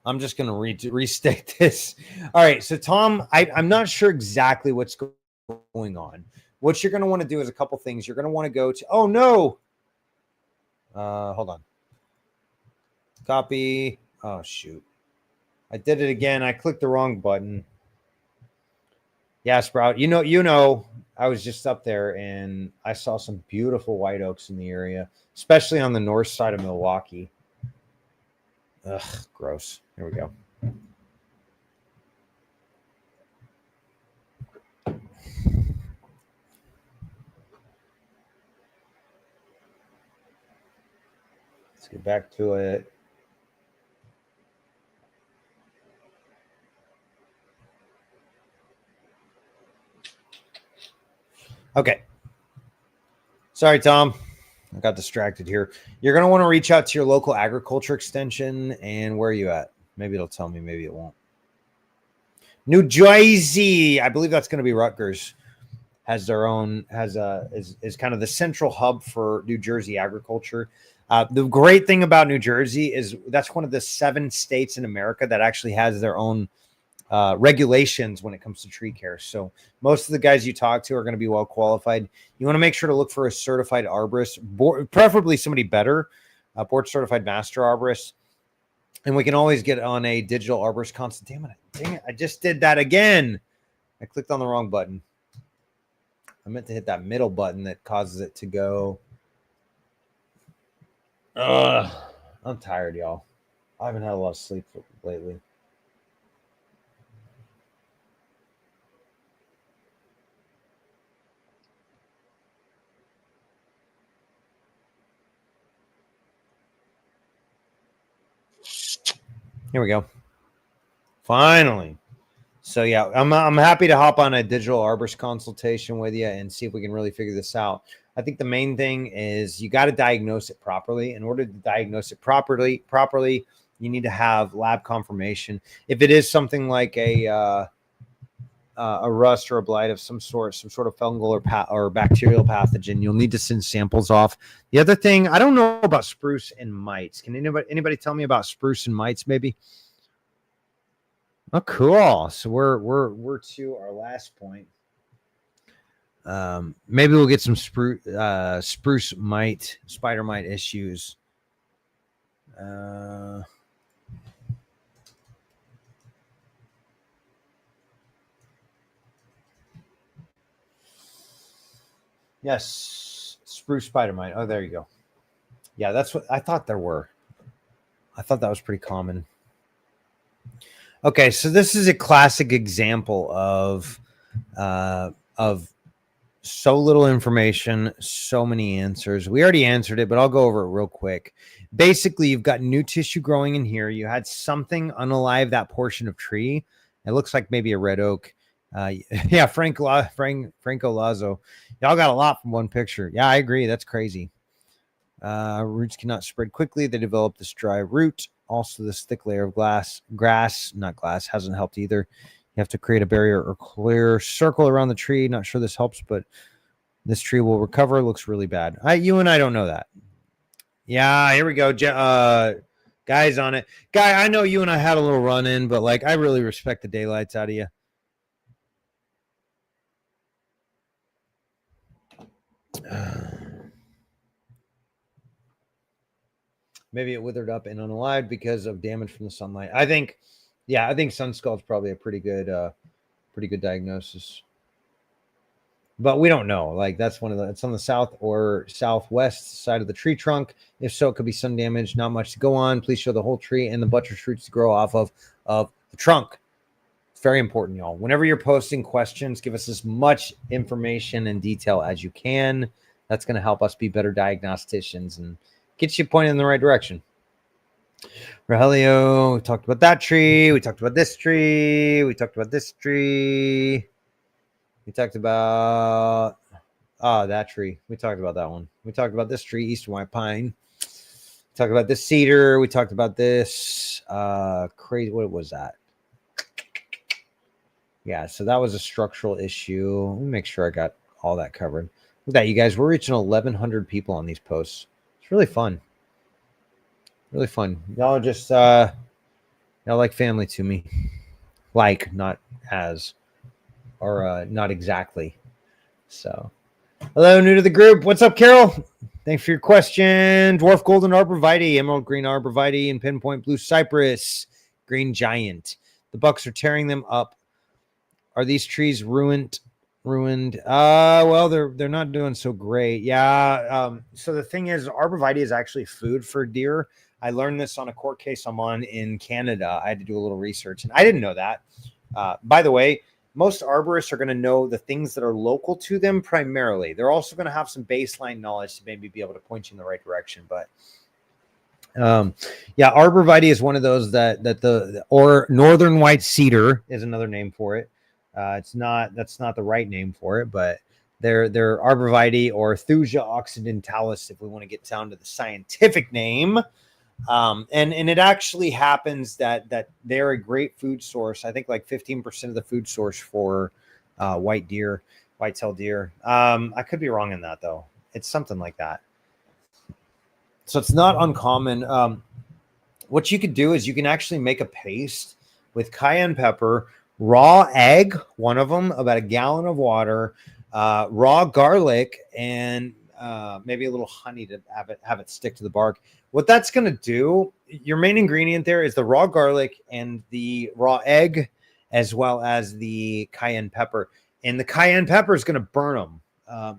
I'm just going to restate this. All right. So, Tom, I'm not sure exactly what's going on. What you're going to want to do is a couple things. You're going to want to go to, oh, no. Hold on. Copy. Oh, shoot. I did it again. I clicked the wrong button. Yeah, Sprout. I was just up there and I saw some beautiful white oaks in the area, especially on the north side of Milwaukee. Ugh, gross. Here we go. Let's get back to it. Okay. Sorry, Tom. I got distracted here. You're going to want to reach out to your local agriculture extension. And where are you at? Maybe it'll tell me. Maybe it won't. New Jersey. I believe that's going to be Rutgers. Is kind of the central hub for New Jersey agriculture. The great thing about New Jersey is that's one of the 7 states in America that actually has their own regulations when it comes to tree care. So most of the guys you talk to are going to be well qualified. You want to make sure to look for a certified arborist, preferably somebody better, board certified master arborist. And we can always get on a digital arborist consult. Dang it. I just did that again. I clicked on the wrong button. I meant to hit that middle button that causes it to go. I'm tired, y'all. I haven't had a lot of sleep lately. Here we go. Finally. So yeah, I'm happy to hop on a digital arborist consultation with you and see if we can really figure this out. I think the main thing is you got to diagnose it properly. In order to diagnose it properly, you need to have lab confirmation. If it is something like a rust or a blight of some sort of fungal or bacterial pathogen, you'll need to send samples off. The other thing, I don't know about spruce and mites. Can anybody tell me about spruce and mites maybe? Oh, cool. So we're to our last point. Maybe we'll get some spruce mite, spider mite issues. Yes, spruce spider mite. Oh, there you go. Yeah, that's what I thought there were. I thought that was pretty common. Okay, so this is a classic example of so little information, so many answers. We already answered it, but I'll go over it real quick. Basically, you've got new tissue growing in here. You had something unalive that portion of tree. It looks like maybe a red oak. Yeah, Franco Lazo. Y'all got a lot from one picture. Yeah, I agree. That's crazy. Roots cannot spread quickly. They develop this dry root. Also, this thick layer of grass, not glass, hasn't helped either. You have to create a barrier or clear circle around the tree. Not sure this helps, but this tree will recover. Looks really bad. You and I don't know that. Yeah, here we go. Guy's on it. Guy, I know you and I had a little run in, but like I really respect the daylights out of you. Maybe it withered up and unalive because of damage from the sunlight. I think sun skull is probably a pretty good diagnosis. But we don't know. Like that's it's on the south or southwest side of the tree trunk. If so, it could be sun damage. Not much to go on. Please show the whole tree and the buttress roots to grow off of the trunk. It's very important, y'all. Whenever you're posting questions, give us as much information and detail as you can. That's going to help us be better diagnosticians and get you pointed in the right direction. Rogelio, we talked about that tree. We talked about this tree. We talked about this tree. We talked about that tree. We talked about that one. We talked about this tree, eastern white pine. We talked about this cedar. We talked about this crazy. What was that? Yeah, so that was a structural issue. Let me make sure I got all that covered. Look at that, you guys. We're reaching 1,100 people on these posts. It's really fun. Really fun. Y'all just y'all like family to me. Like, not as, or not exactly. So, hello, new to the group. What's up, Carol? Thanks for your question. Dwarf golden arborvitae, emerald green arborvitae, and pinpoint blue cypress, green giant. The bucks are tearing them up. Are these trees ruined? Well, they're not doing so great. Yeah. So the thing is, arborvitae is actually food for deer. I learned this on a court case I'm on in Canada. I had to do a little research, and I didn't know that. By the way, most arborists are going to know the things that are local to them primarily. They're also going to have some baseline knowledge to maybe be able to point you in the right direction. But yeah, arborvitae is one of those or northern white cedar is another name for it. That's not the right name for it, but they're arborvitae or Thuja occidentalis, if we want to get down to the scientific name. And it actually happens that they're a great food source. I think like 15% of the food source for white-tailed deer. I could be wrong in that though. It's something like that. So it's not uncommon. What you could do is you can actually make a paste with cayenne pepper, raw egg, one of them, about a gallon of water, raw garlic, and maybe a little honey to have it stick to the bark. What that's going to do, your main ingredient there is the raw garlic and the raw egg, as well as the cayenne pepper. And the cayenne pepper is going to burn them.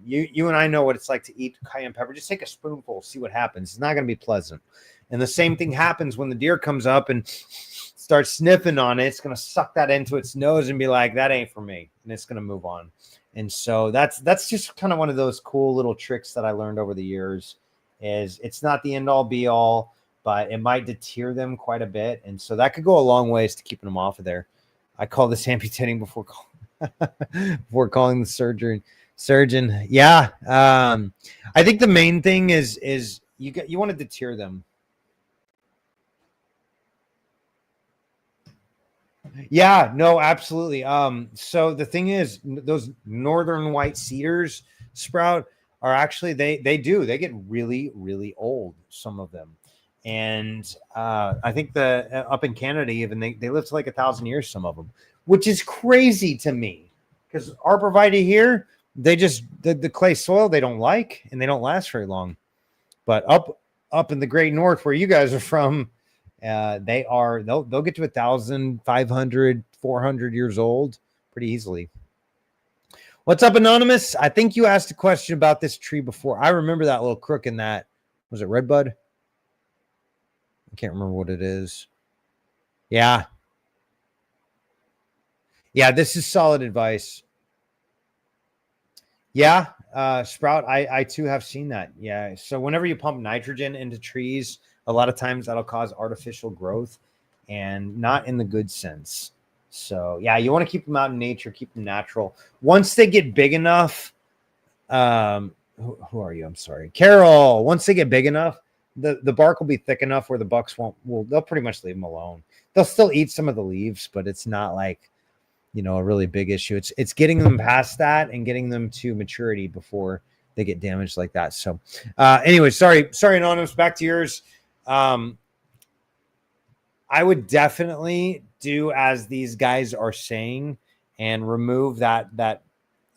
You and I know what it's like to eat cayenne pepper. Just take a spoonful, see what happens. It's not going to be pleasant. And the same thing happens when the deer comes up and starts sniffing on it. It's going to suck that into its nose and be like, that ain't for me. And it's going to move on. And so that's just kind of one of those cool little tricks that I learned over the years. Is it's not the end all be all, but it might deter them quite a bit. And so that could go a long ways to keeping them off of there. I call this amputating before calling the surgeon. Yeah. I think the main thing is you want to deter them. Yeah, no, absolutely. So the thing is, those northern white cedars, Sprout, are actually they get really, really old, some of them. And I think up in Canada even they live to like 1,000 years, some of them, which is crazy to me, because arborvitae here, they just the clay soil they don't like, and they don't last very long. But up in the great north where you guys are from, they'll get to 1,500, 400 years old pretty easily. What's up, Anonymous? I think you asked a question about this tree before. I remember that little crook in that. Was it redbud? I can't remember what it is. Yeah. Yeah, this is solid advice. Yeah, Sprout, I too have seen that. Yeah, so whenever you pump nitrogen into trees, a lot of times that'll cause artificial growth, and not in the good sense. So yeah, you want to keep them out in nature, keep them natural. Once they get big enough, who are you? I'm sorry, Carol. Once they get big enough, the bark will be thick enough where the bucks they'll pretty much leave them alone. They'll still eat some of the leaves, but it's not like, a really big issue. It's getting them past that and getting them to maturity before they get damaged like that. So anyway, sorry, Anonymous, back to yours. I would definitely do as these guys are saying and remove that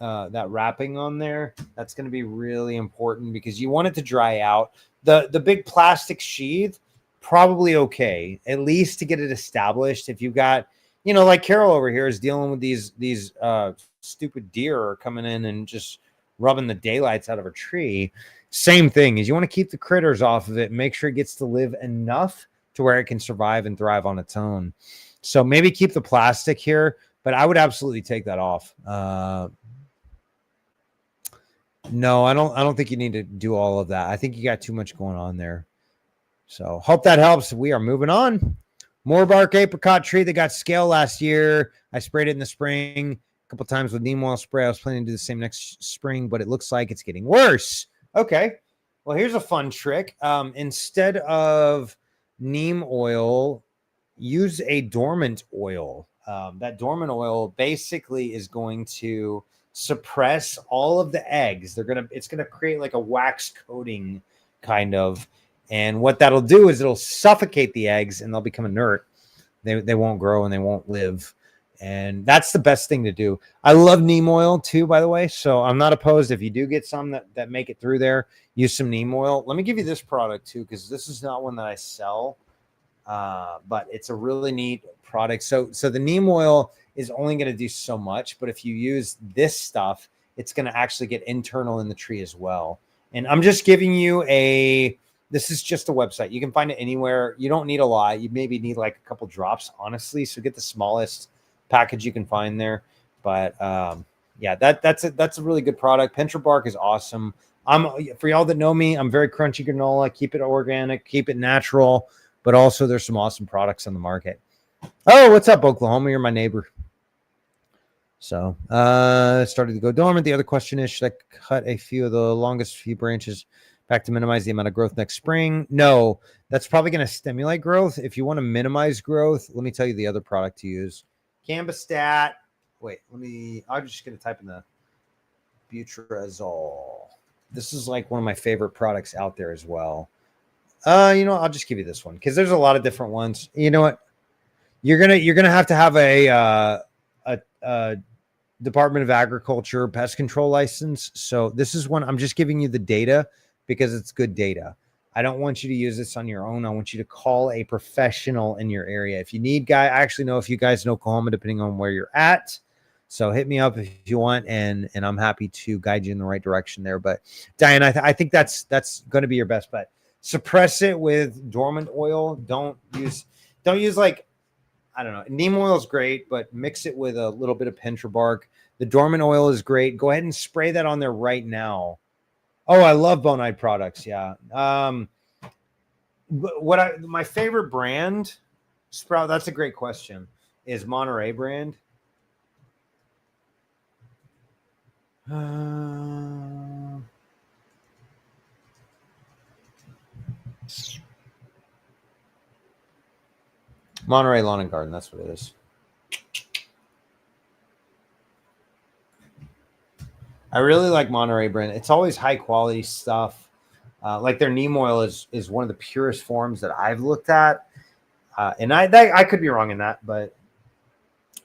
wrapping on there. That's going to be really important because you want it to dry out. The big plastic sheath, probably okay, at least to get it established. If you've got, like Carol over here is dealing with these stupid deer coming in and just rubbing the daylights out of a tree. Same thing is you want to keep the critters off of it, make sure it gets to live enough to where it can survive and thrive on its own. So maybe keep the plastic here, but I would absolutely take that off. No, I don't think you need to do all of that. I think you got too much going on there. So hope that helps. We are moving on. More bark apricot tree that got scale last year. I sprayed it in the spring a couple times with neem oil spray. I was planning to do the same next spring, but it looks like it's getting worse. Okay. Well, here's a fun trick. Instead of neem oil, use a dormant oil. That dormant oil basically is going to suppress all of the eggs. It's gonna create like a wax coating kind of, and what that'll do is it'll suffocate the eggs and they'll become inert. They won't grow and they won't live. And that's the best thing to do. I love neem oil too, by the way. So I'm not opposed if you do get some that make it through there, use some neem oil. Let me give you this product too, because this is not one that I sell, but it's a really neat product. So the neem oil is only going to do so much, but if you use this stuff, it's going to actually get internal in the tree as well. And I'm just giving you this is just a website. You can find it anywhere. You don't need a lot. You maybe need like a couple drops, honestly. So get the smallest package you can find there. But yeah, that's a really good product. Pincher bark is awesome. For y'all that know me, I'm very crunchy granola. Keep it organic, keep it natural, but also there's some awesome products on the market. Oh, what's up, Oklahoma? You're my neighbor. So started to go dormant. The other question is, should I cut a few of the longest few branches back to minimize the amount of growth next spring? No, that's probably going to stimulate growth. If you want to minimize growth, let me tell you the other product to use. Cambistat. Wait, I'm just going to type in the butrazole. This is like one of my favorite products out there as well. I'll just give you this one because there's a lot of different ones. You know what? You're gonna have to have a Department of Agriculture pest control license. So this is one I'm just giving you the data because it's good data. I don't want you to use this on your own. I want you to call a professional in your area. If you need I actually know a few guys in Oklahoma, depending on where you're at. So hit me up if you want, and I'm happy to guide you in the right direction there. But Diane, I think that's going to be your best bet. Suppress it with dormant oil. Don't use like, I don't know. Neem oil is great, but mix it with a little bit of pincher bark. The dormant oil is great. Go ahead and spray that on there right now. Oh, I love Bonide products. Yeah. My favorite brand, Sprout, that's a great question, is Monterey brand. Monterey Lawn and Garden, that's what it is. I really like Monterey brand. It's always high quality stuff. Like their neem oil is one of the purest forms that I've looked at. And I could be wrong in that, but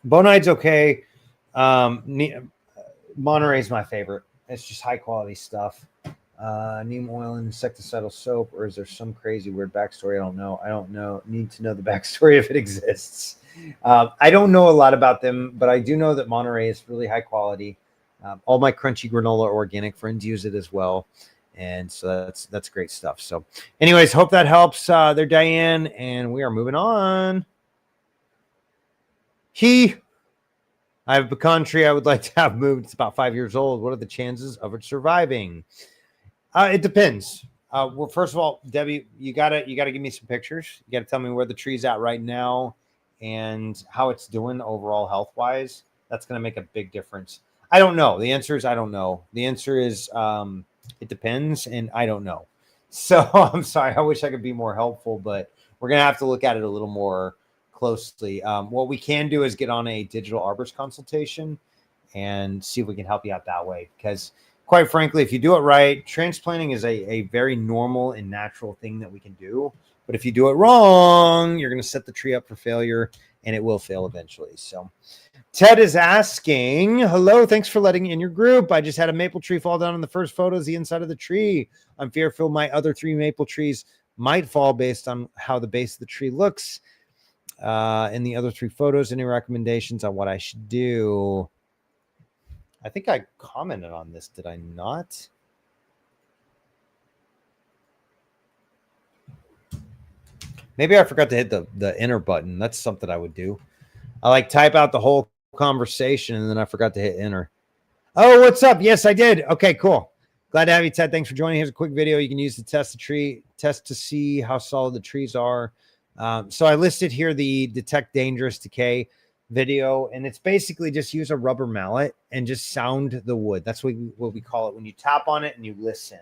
Bonide's okay. Monterey's my favorite. It's just high quality stuff. Neem oil and insecticidal soap, or is there some crazy weird backstory? I don't know. Need to know the backstory if it exists. I don't know a lot about them, but I do know that Monterey is really high quality. All my crunchy granola organic friends use it as well. And so that's great stuff. So anyways, hope that helps there, Diane. And we are moving on. I have a pecan tree I would like to have moved. It's about 5 years old. What are the chances of it surviving? It depends. Well, first of all, Debbie, you gotta give me some pictures. You gotta tell me where the tree's at right now and how it's doing overall health wise. That's gonna make a big difference. I don't know. The answer is I don't know. The answer is it depends, and I don't know. So I'm sorry. I wish I could be more helpful, but we're gonna have to look at it a little more closely. What we can do is get on a digital arborist consultation and see if we can help you out that way, because quite frankly, if you do it right, transplanting is a very normal and natural thing that we can do. But if you do it wrong, you're going to set the tree up for failure, and it will fail eventually. So Ted is asking, hello, thanks for letting me in your group. I just had a maple tree fall down in the first photos, the inside of the tree. I'm fearful my other 3 maple trees might fall based on how the base of the tree looks. In the other 3 photos, any recommendations on what I should do? I think I commented on this. Did I not? Maybe I forgot to hit the enter button. That's something I would do. I like type out the whole conversation and then I forgot to hit enter. Oh, what's up? Yes, I did. Okay, cool. Glad to have you, Ted. Thanks for joining. Here's a quick video you can use to test the tree, test to see how solid the trees are. So I listed here the detect dangerous decay video, and it's basically just use a rubber mallet and just sound the wood. That's what we call it when you tap on it and you listen,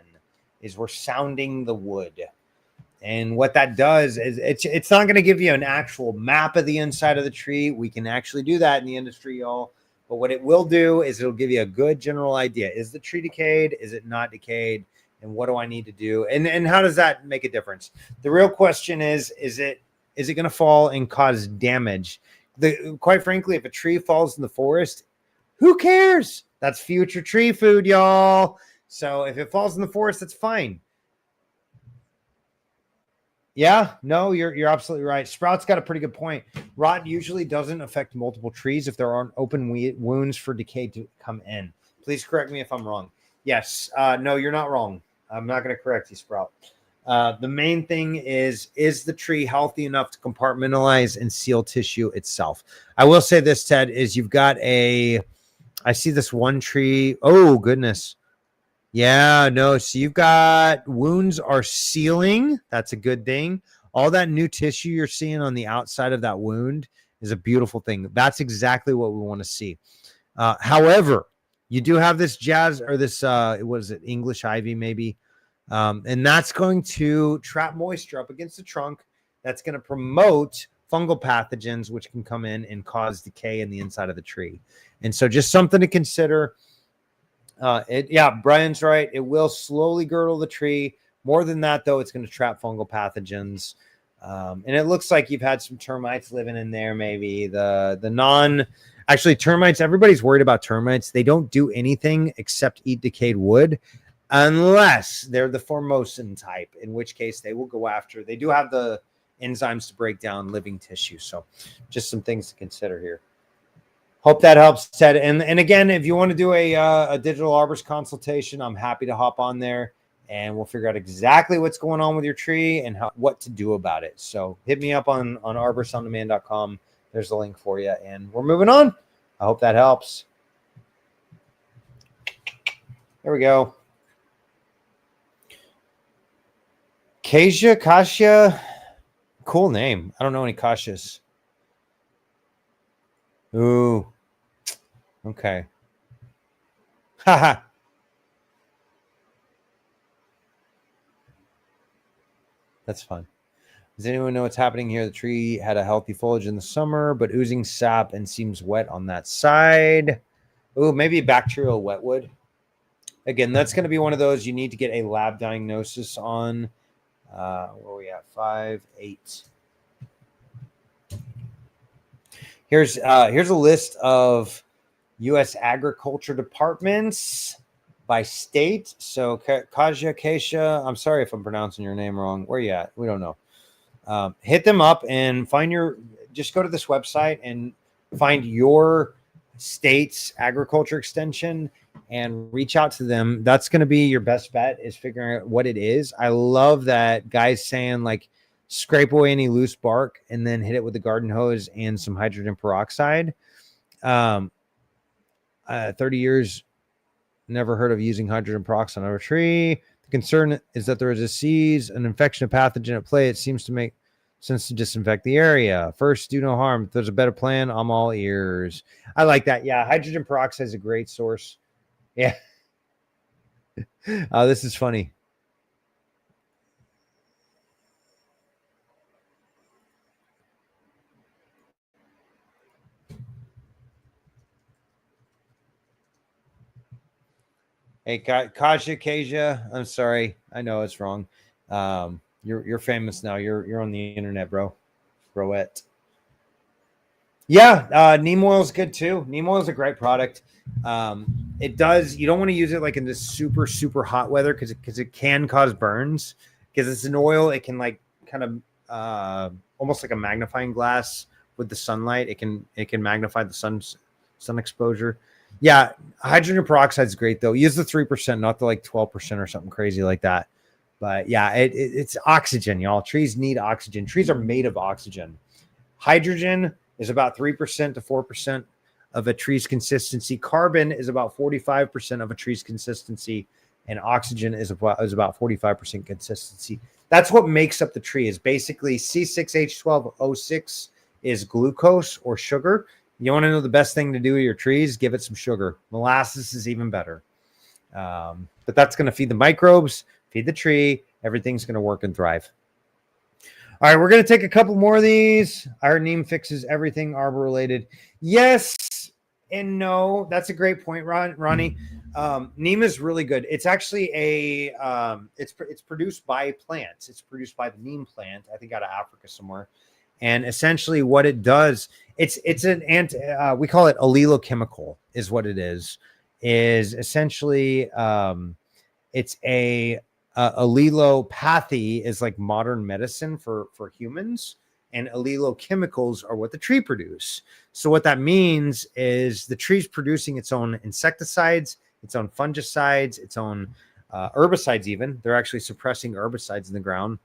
is we're sounding the wood. And what that does is it's not going to give you an actual map of the inside of the tree. We can actually do that in the industry, y'all. But what it will do is it'll give you a good general idea. Is the tree decayed? Is it not decayed? And what do I need to do? And how does that make a difference? The real question is it going to fall and cause damage? Quite frankly, if a tree falls in the forest, who cares? That's future tree food, y'all. So if it falls in the forest, that's fine. Yeah, no, you're absolutely right. Sprout's got a pretty good point. Rot usually doesn't affect multiple trees if there aren't open wounds for decay to come in. Please correct me if I'm wrong. Yes, no, you're not wrong. I'm not going to correct you, Sprout. The main thing is the tree healthy enough to compartmentalize and seal tissue itself? I will say this, Ted, is you've got I see this one tree. Oh, goodness. Yeah, no. So you've got wounds are sealing. That's a good thing. All that new tissue you're seeing on the outside of that wound is a beautiful thing. That's exactly what we want to see. However, you do have this what is it, English ivy maybe, and that's going to trap moisture up against the trunk. That's going to promote fungal pathogens, which can come in and cause decay in the inside of the tree. And so just something to consider. Brian's right. It will slowly girdle the tree. More than that, though, it's going to trap fungal pathogens. And it looks like you've had some termites living in there. Maybe actually termites. Everybody's worried about termites. They don't do anything except eat decayed wood, unless they're the formosan type, in which case they will go after. They do have the enzymes to break down living tissue. So, just some things to consider here. Hope that helps, Ted. And again, if you want to do a digital arborist consultation, I'm happy to hop on there and we'll figure out exactly what's going on with your tree and what to do about it. So hit me up on arboristonDemand.com. There's the link for you. And we're moving on. I hope that helps. There we go. Kasia. Cool name. I don't know any Kasias. Ooh. Okay. Haha. That's fun. Does anyone know what's happening here? The tree had a healthy foliage in the summer, but oozing sap and seems wet on that side. Ooh, maybe bacterial wetwood. Again, that's going to be one of those you need to get a lab diagnosis on. Where are we at? 5, 8. Here's a list of U.S. agriculture departments by state. So Kasia, I'm sorry if I'm pronouncing your name wrong. Where you at? We don't know. Hit them up and just go to this website and find your state's agriculture extension and reach out to them. That's going to be your best bet, is figuring out what it is. I love that guys saying like scrape away any loose bark and then hit it with the garden hose and some hydrogen peroxide. 30 years, never heard of using hydrogen peroxide on a tree. The concern is that there is a disease, an infection, a pathogen at play. It seems to make sense to disinfect the area. First, do no harm. If there's a better plan, I'm all ears. I like that. Yeah, hydrogen peroxide is a great source. Yeah. This is funny. Hey, Kaja Kaja, I'm sorry. I know it's wrong. You're famous now. You're on the internet, broette. Yeah, neem oil is good too. Neem oil is a great product. It does. You don't want to use it like in this super hot weather because it can cause burns. Because it's an oil, it can like kind of almost like a magnifying glass with the sunlight. It can magnify the sun exposure. Yeah, hydrogen peroxide is great though. Use the 3%, not the like 12% or something crazy like that. But yeah, it's oxygen, y'all. Trees need oxygen. Trees are made of oxygen. Hydrogen is about 3% to 4% of a tree's consistency. Carbon is about 45% of a tree's consistency, and oxygen is about 45% consistency. That's what makes up the tree. Is basically C6H12O6 is glucose or sugar. You want to know the best thing to do with your trees? Give it some sugar. Molasses is even better. But that's going to feed the microbes, feed the tree. Everything's going to work and thrive. All right, we're going to take a couple more of these. Our neem fixes everything arbor related. Yes and no. That's a great point, Ronnie. Neem is really good. It's actually it's produced by plants. It's produced by the neem plant, I think out of Africa somewhere. And essentially what it does, it's an we call it allelochemical is what it is essentially it's a allelopathy is like modern medicine for humans, and allelochemicals are what the tree produce. So what that means is the tree's producing its own insecticides, its own fungicides, its own herbicides. Even they're actually suppressing herbicides in the ground.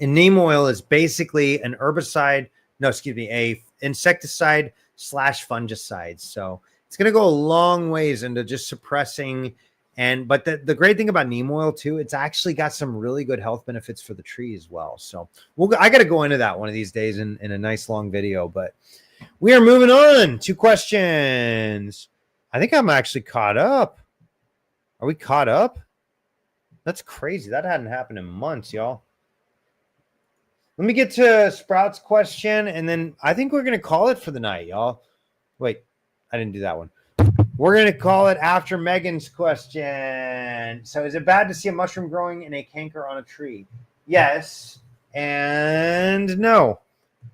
And neem oil is basically an herbicide, a insecticide / fungicide. So it's going to go a long ways into just suppressing. But the great thing about neem oil too, it's actually got some really good health benefits for the tree as well. So I got to go into that one of these days in a nice long video, but we are moving on. 2 questions. I think I'm actually caught up. Are we caught up? That's crazy. That hadn't happened in months, y'all. Let me get to Sprout's question, and then I think we're going to call it for the night, y'all. Wait, I didn't do that one. We're going to call it after Megan's question. So is it bad to see a mushroom growing in a canker on a tree? Yes and no.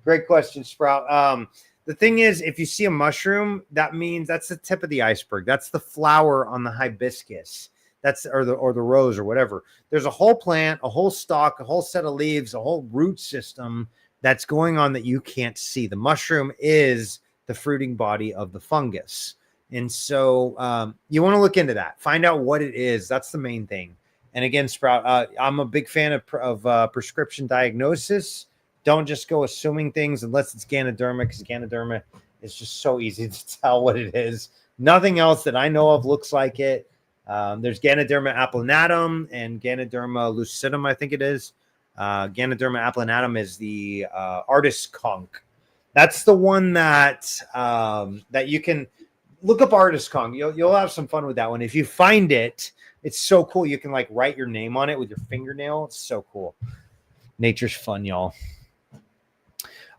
Great question, Sprout. The thing is, if you see a mushroom, that means that's the tip of the iceberg. That's the flower on the hibiscus. Or the rose or whatever. There's a whole plant, a whole stalk, a whole set of leaves, a whole root system that's going on that you can't see. The mushroom is the fruiting body of the fungus. And so you want to look into that. Find out what it is. That's the main thing. And again, Sprout, I'm a big fan of prescription diagnosis. Don't just go assuming things unless it's Ganoderma, because Ganoderma is just so easy to tell what it is. Nothing else that I know of looks like it. There's Ganoderma applanatum and Ganoderma lucidum, I think it is. Ganoderma applanatum is the artist conch. That's the one that you can look up artist conch. You'll have some fun with that one. If you find it, it's so cool. You can like write your name on it with your fingernail. It's so cool. Nature's fun, y'all.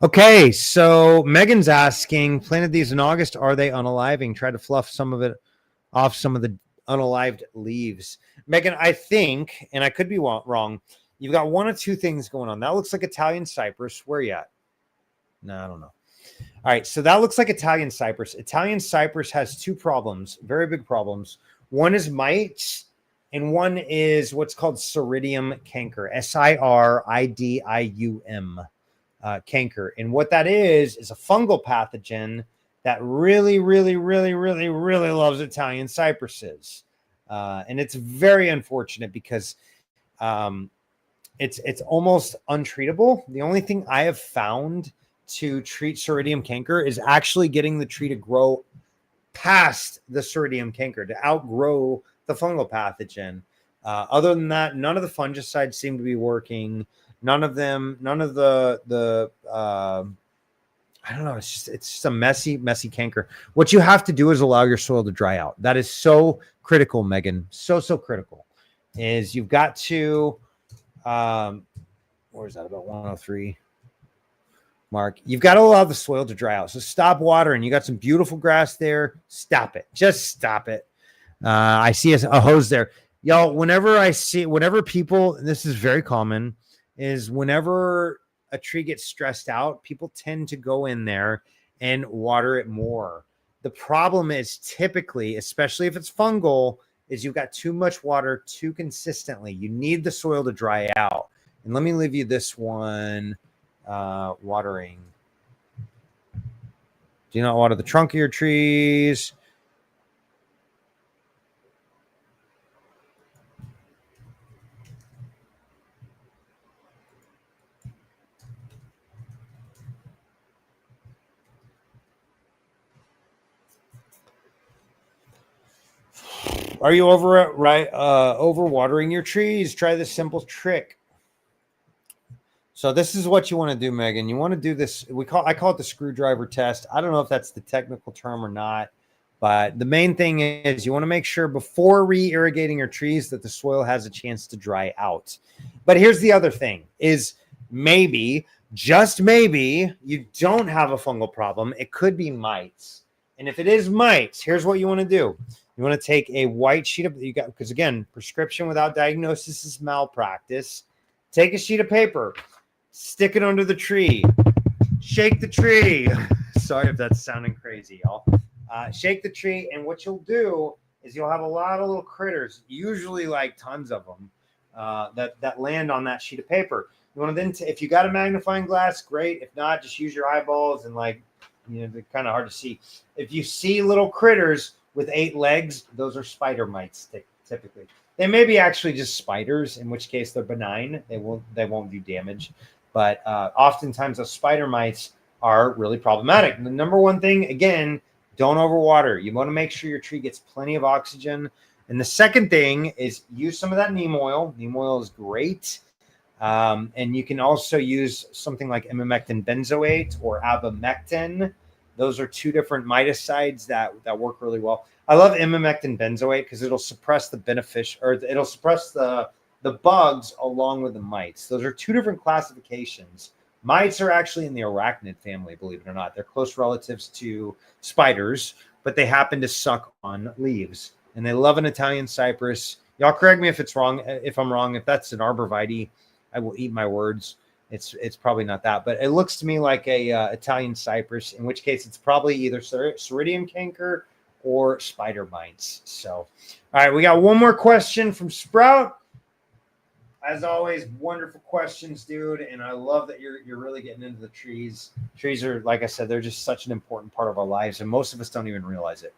Okay, so Megan's asking, planted these in August. Are they unaliving? Try to fluff some of it off some of the unalived leaves. Megan, I think, and I could be wrong, you've got one or two things going on. That looks like Italian cypress. Where are you at? No, I don't know. All right, so that looks like Italian cypress. Italian cypress has 2 problems, very big problems. One is mites, and one is what's called Siridium canker, Siridium canker. And what that is a fungal pathogen that really loves Italian cypresses. And it's very unfortunate because it's almost untreatable. The only thing I have found to treat Siridium canker is actually getting the tree to grow past the Siridium canker, to outgrow the fungal pathogen. Other than that, none of the fungicides seem to be working. None of the I don't know. It's just a messy canker. What you have to do is allow your soil to dry out. That is so critical, Megan. So critical. Is you've got to, where's that, about 103? Mark, you've got to allow the soil to dry out. So stop watering. You got some beautiful grass there. Stop it. Just stop it. I see a hose there. Y'all, whenever people, this is very common, is whenever a tree gets stressed out, people tend to go in there and water it more. The problem is typically, especially if it's fungal, is you've got too much water too consistently. You need the soil to dry out. And let me leave you this one, watering. Do not water the trunk of your trees. Are you over watering your trees? Try this simple trick. So this is what you want to do, Megan. You want to do this. I call it the screwdriver test. I don't know if that's the technical term or not, but the main thing is you want to make sure before re-irrigating your trees that the soil has a chance to dry out. But here's the other thing: is maybe, just maybe, you don't have a fungal problem. It could be mites, and if it is mites, here's what you want to do. You want to take a white sheet of because again, prescription without diagnosis is malpractice. Take a sheet of paper, stick it under the tree, shake the tree. Sorry if that's sounding crazy, y'all. Shake the tree, and what you'll do is you'll have a lot of little critters, usually like tons of them, that land on that sheet of paper. You want to then, if you got a magnifying glass, great. If not, just use your eyeballs and they're kind of hard to see. If you see little critters with 8 legs, those are spider mites typically. They may be actually just spiders, in which case they're benign. They won't do damage. But oftentimes those spider mites are really problematic. And the number one thing, again, don't overwater. You want to make sure your tree gets plenty of oxygen. And the second thing is use some of that neem oil. Neem oil is great. And you can also use something like imamectin benzoate or abamectin. Those are 2 different miticides that work really well. I love imamectin benzoate because it'll suppress it'll suppress the bugs along with the mites. Those are 2 different classifications. Mites are actually in the arachnid family, believe it or not. They're close relatives to spiders, but they happen to suck on leaves. And they love an Italian cypress. Y'all correct me if I'm wrong. If that's an arborvitae, I will eat my words. It's probably not that, but it looks to me like a Italian cypress, in which case it's probably either Ceridium canker or spider mites. So, all right, we got one more question from Sprout. As always, wonderful questions, dude, and I love that you're really getting into the trees. Trees are, like I said, they're just such an important part of our lives, and most of us don't even realize it.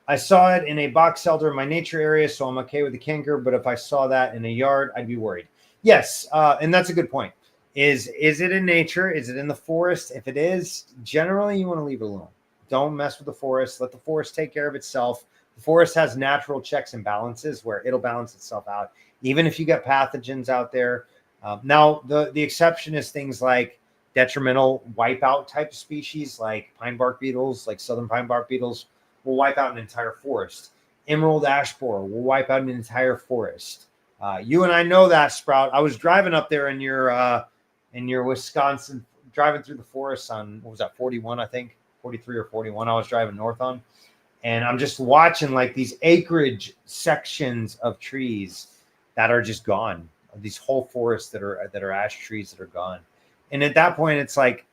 I saw it in a box elder in my nature area, so I'm okay with the canker. But if I saw that in a yard, I'd be worried. Yes, and that's a good point. Is it in nature? Is it in the forest? If it is, generally you want to leave it alone. Don't mess with the forest. Let the forest take care of itself. The forest has natural checks and balances where it'll balance itself out, even if you get pathogens out there. Now, the exception is things like detrimental wipeout type of species, like pine bark beetles, like southern pine bark beetles, will wipe out an entire forest. Emerald ash borer will wipe out an entire forest. You and I know that, Sprout. I was driving up there in your Wisconsin, driving through the forest on, what was that, 41, I think, 43 or 41. I was driving north on, and I'm just watching like these acreage sections of trees that are just gone. These whole forests that are ash trees that are gone. And at that point, it's like,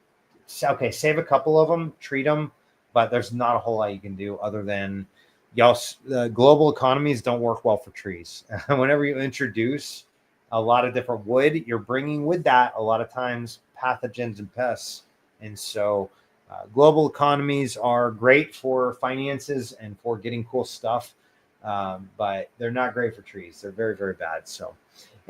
okay, save a couple of them, treat them. But there's not a whole lot you can do other than global economies don't work well for trees. Whenever you introduce a lot of different wood, you're bringing with that a lot of times pathogens and pests. And so global economies are great for finances and for getting cool stuff, but they're not great for trees. They're very, very bad. So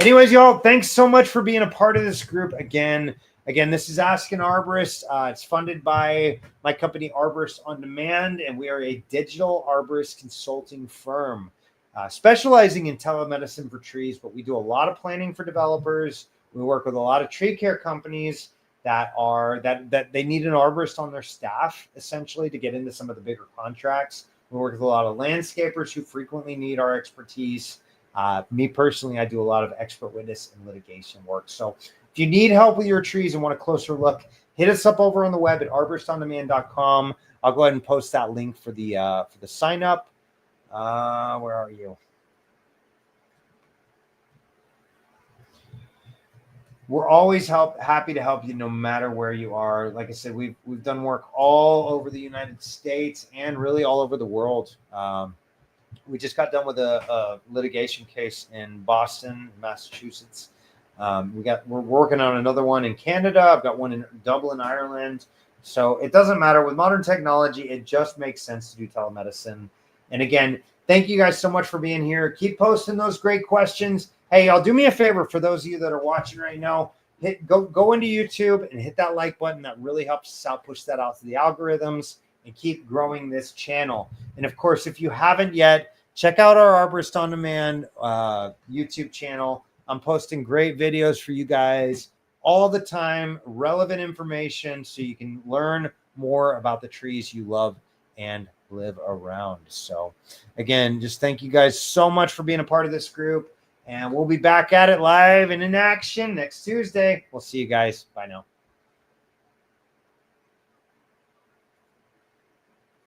anyways, y'all, thanks so much for being a part of this group again. Again, this is Ask an Arborist. It's funded by my company, Arborist On Demand, and we are a digital arborist consulting firm specializing in telemedicine for trees. But we do a lot of planning for developers. We work with a lot of tree care companies that they need an arborist on their staff, essentially, to get into some of the bigger contracts. We work with a lot of landscapers who frequently need our expertise. Me personally, I do a lot of expert witness and litigation work. So if you need help with your trees and want a closer look, hit us up over on the web at arboristondemand.com. I'll go ahead and post that link for the sign up. Where are you? We're always happy to help you no matter where you are. Like I said, we've done work all over the United States and really all over the world. We just got done with a litigation case in Boston, Massachusetts. We're working on another one in Canada. I've got one in Dublin, Ireland. So it doesn't matter. With modern technology, it just makes sense to do telemedicine. And again, thank you guys so much for being here. Keep posting those great questions. Hey, y'all, do me a favor for those of you that are watching right now. Go into YouTube and hit that like button. That really helps us out, push that out to the algorithms, and keep growing this channel. And of course, if you haven't yet, check out our Arborist On Demand YouTube channel. I'm posting great videos for you guys all the time, relevant information so you can learn more about the trees you love and live around. So again, just thank you guys so much for being a part of this group. And we'll be back at it live and in action next Tuesday. We'll see you guys. Bye now.